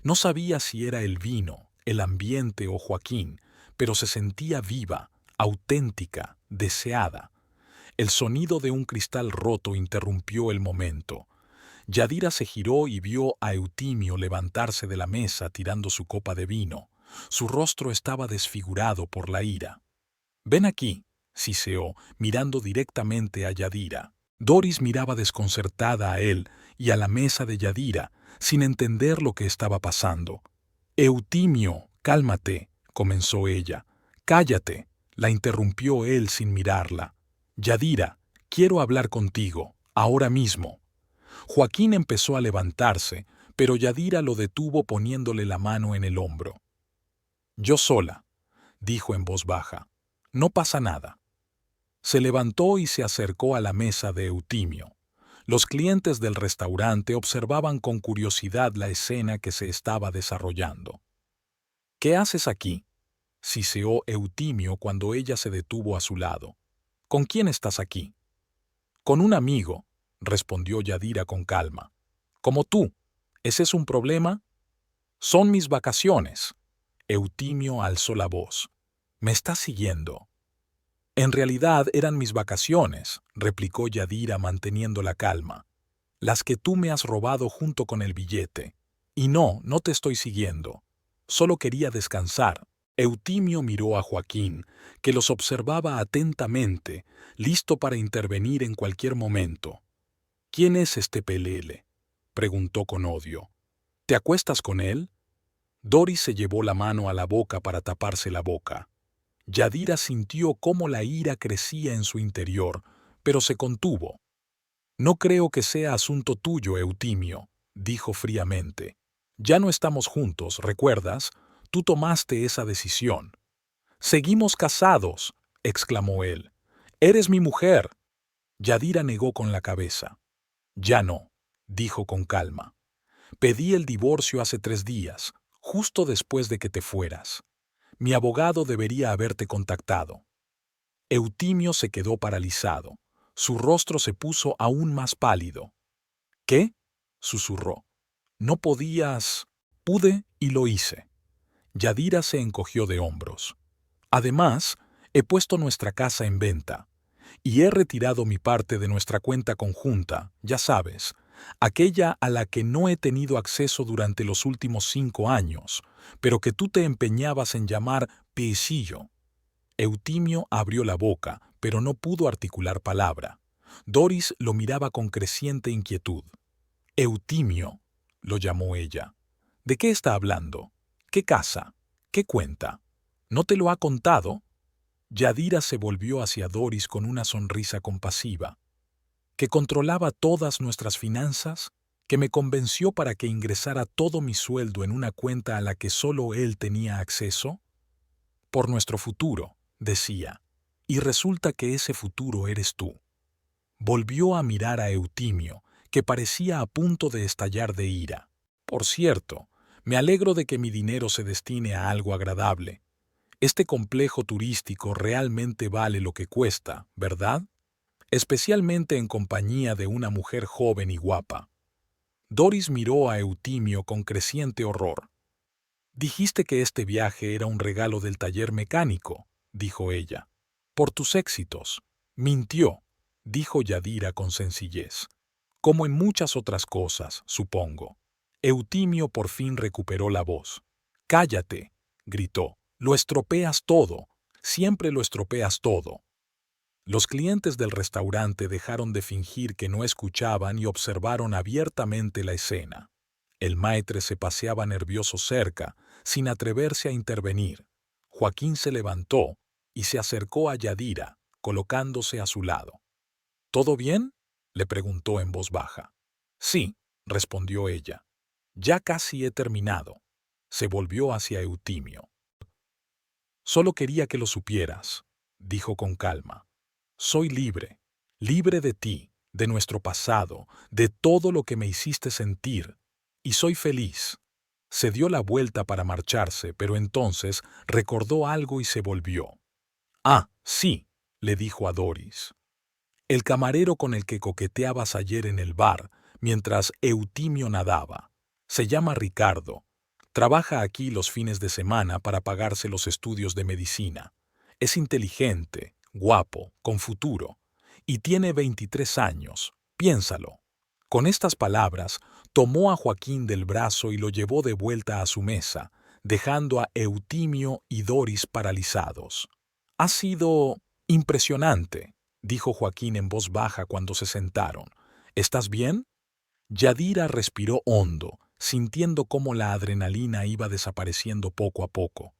No sabía si era el vino, el ambiente o Joaquín, pero se sentía viva, auténtica, deseada. El sonido de un cristal roto interrumpió el momento. Yadira se giró y vio a Eutimio levantarse de la mesa tirando su copa de vino. Su rostro estaba desfigurado por la ira. «Ven aquí», siseó, mirando directamente a Yadira. Doris miraba desconcertada a él y a la mesa de Yadira, sin entender lo que estaba pasando. «Eutimio, cálmate», comenzó ella. «Cállate», la interrumpió él sin mirarla. «Yadira, quiero hablar contigo, ahora mismo». Joaquín empezó a levantarse, pero Yadira lo detuvo poniéndole la mano en el hombro. «Yo sola», dijo en voz baja. «No pasa nada». Se levantó y se acercó a la mesa de Eutimio. Los clientes del restaurante observaban con curiosidad la escena que se estaba desarrollando. «¿Qué haces aquí?», siseó Eutimio cuando ella se detuvo a su lado. «¿Con quién estás aquí?». «Con un amigo», respondió Yadira con calma. «Como tú. ¿Ese es un problema?». «Son mis vacaciones». Eutimio alzó la voz. «¿Me estás siguiendo?». «En realidad eran mis vacaciones», replicó Yadira manteniendo la calma. «Las que tú me has robado junto con el billete. Y no te estoy siguiendo. Solo quería descansar». Eutimio miró a Joaquín, que los observaba atentamente, listo para intervenir en cualquier momento. «¿Quién es este pelele?», preguntó con odio. «¿Te acuestas con él?». Doris se llevó la mano a la boca para taparse la boca. Yadira sintió cómo la ira crecía en su interior, pero se contuvo. «No creo que sea asunto tuyo, Eutimio», dijo fríamente. «Ya no estamos juntos, ¿recuerdas? Tú tomaste esa decisión». «Seguimos casados», exclamó él. «Eres mi mujer». Yadira negó con la cabeza. «Ya no», dijo con calma. «Pedí el divorcio hace 3 días, justo después de que te fueras. Mi abogado debería haberte contactado». Eutimio se quedó paralizado. Su rostro se puso aún más pálido. «¿Qué?», susurró. «No podías...». «Pude y lo hice». Yadira se encogió de hombros. «Además, he puesto nuestra casa en venta. Y he retirado mi parte de nuestra cuenta conjunta, ya sabes, aquella a la que no he tenido acceso durante los últimos 5 años, pero que tú te empeñabas en llamar piecillo». Eutimio abrió la boca, pero no pudo articular palabra. Doris lo miraba con creciente inquietud. «Eutimio», lo llamó ella. ¿De qué está hablando? ¿Qué casa? ¿Qué cuenta? ¿No te lo ha contado? Yadira se volvió hacia Doris con una sonrisa compasiva. ¿Que controlaba todas nuestras finanzas? ¿Que me convenció para que ingresara todo mi sueldo en una cuenta a la que solo él tenía acceso? Por nuestro futuro, decía, y resulta que ese futuro eres tú. Volvió a mirar a Eutimio, que parecía a punto de estallar de ira. Por cierto, me alegro de que mi dinero se destine a algo agradable. Este complejo turístico realmente vale lo que cuesta, ¿verdad? Especialmente en compañía de una mujer joven y guapa. Doris miró a Eutimio con creciente horror. Dijiste que este viaje era un regalo del taller mecánico, dijo ella. Por tus éxitos. Mintió, dijo Yadira con sencillez. Como en muchas otras cosas, supongo. Eutimio por fin recuperó la voz. Cállate, gritó. Lo estropeas todo. Siempre lo estropeas todo. Los clientes del restaurante dejaron de fingir que no escuchaban y observaron abiertamente la escena. El maître se paseaba nervioso cerca, sin atreverse a intervenir. Joaquín se levantó y se acercó a Yadira, colocándose a su lado. ¿Todo bien?, le preguntó en voz baja. Sí, respondió ella. Ya casi he terminado. Se volvió hacia Eutimio. Solo quería que lo supieras, dijo con calma. Soy libre, libre de ti, de nuestro pasado, de todo lo que me hiciste sentir, y soy feliz. Se dio la vuelta para marcharse, pero entonces recordó algo y se volvió. Ah, sí, le dijo a Doris. El camarero con el que coqueteabas ayer en el bar, mientras Eutimio nadaba. Se llama Ricardo. Trabaja aquí los fines de semana para pagarse los estudios de medicina. Es inteligente, guapo, con futuro, y tiene 23 años. Piénsalo. Con estas palabras, tomó a Joaquín del brazo y lo llevó de vuelta a su mesa, dejando a Eutimio y Doris paralizados. Ha sido impresionante, dijo Joaquín en voz baja cuando se sentaron. ¿Estás bien? Yadira respiró hondo, sintiendo cómo la adrenalina iba desapareciendo poco a poco.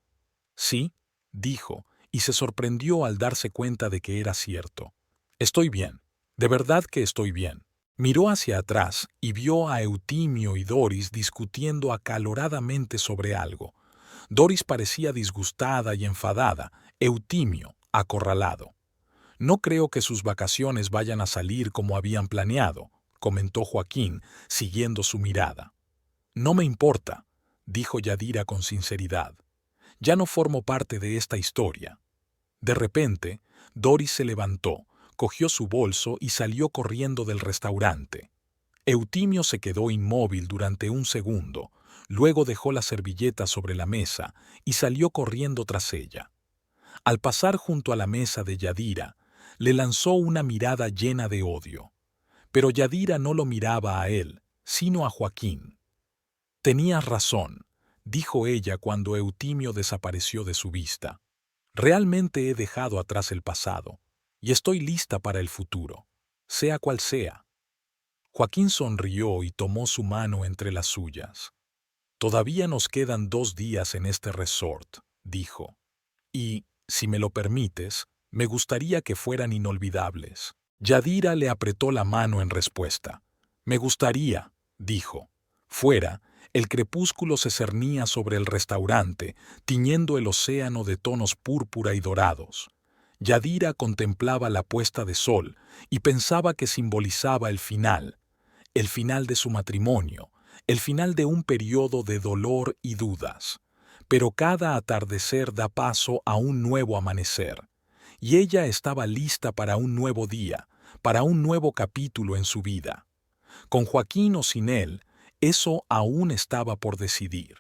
Sí, dijo, y se sorprendió al darse cuenta de que era cierto. Estoy bien, de verdad que estoy bien. Miró hacia atrás y vio a Eutimio y Doris discutiendo acaloradamente sobre algo. Doris parecía disgustada y enfadada, Eutimio acorralado. No creo que sus vacaciones vayan a salir como habían planeado, comentó Joaquín, siguiendo su mirada. No me importa, dijo Yadira con sinceridad. Ya no formo parte de esta historia. De repente, Doris se levantó, cogió su bolso y salió corriendo del restaurante. Eutimio se quedó inmóvil durante un segundo, luego dejó la servilleta sobre la mesa y salió corriendo tras ella. Al pasar junto a la mesa de Yadira, le lanzó una mirada llena de odio. Pero Yadira no lo miraba a él, sino a Joaquín. Tenías razón, dijo ella cuando Eutimio desapareció de su vista. Realmente he dejado atrás el pasado, y estoy lista para el futuro, sea cual sea. Joaquín sonrió y tomó su mano entre las suyas. Todavía nos quedan 2 días en este resort, dijo. Y, si me lo permites, me gustaría que fueran inolvidables. Yadira le apretó la mano en respuesta. Me gustaría, dijo. Fuera, el crepúsculo se cernía sobre el restaurante, tiñendo el océano de tonos púrpura y dorados. Yadira contemplaba la puesta de sol y pensaba que simbolizaba el final de su matrimonio, el final de un periodo de dolor y dudas. Pero cada atardecer da paso a un nuevo amanecer, y ella estaba lista para un nuevo día, para un nuevo capítulo en su vida. Con Joaquín o sin él, eso aún estaba por decidir.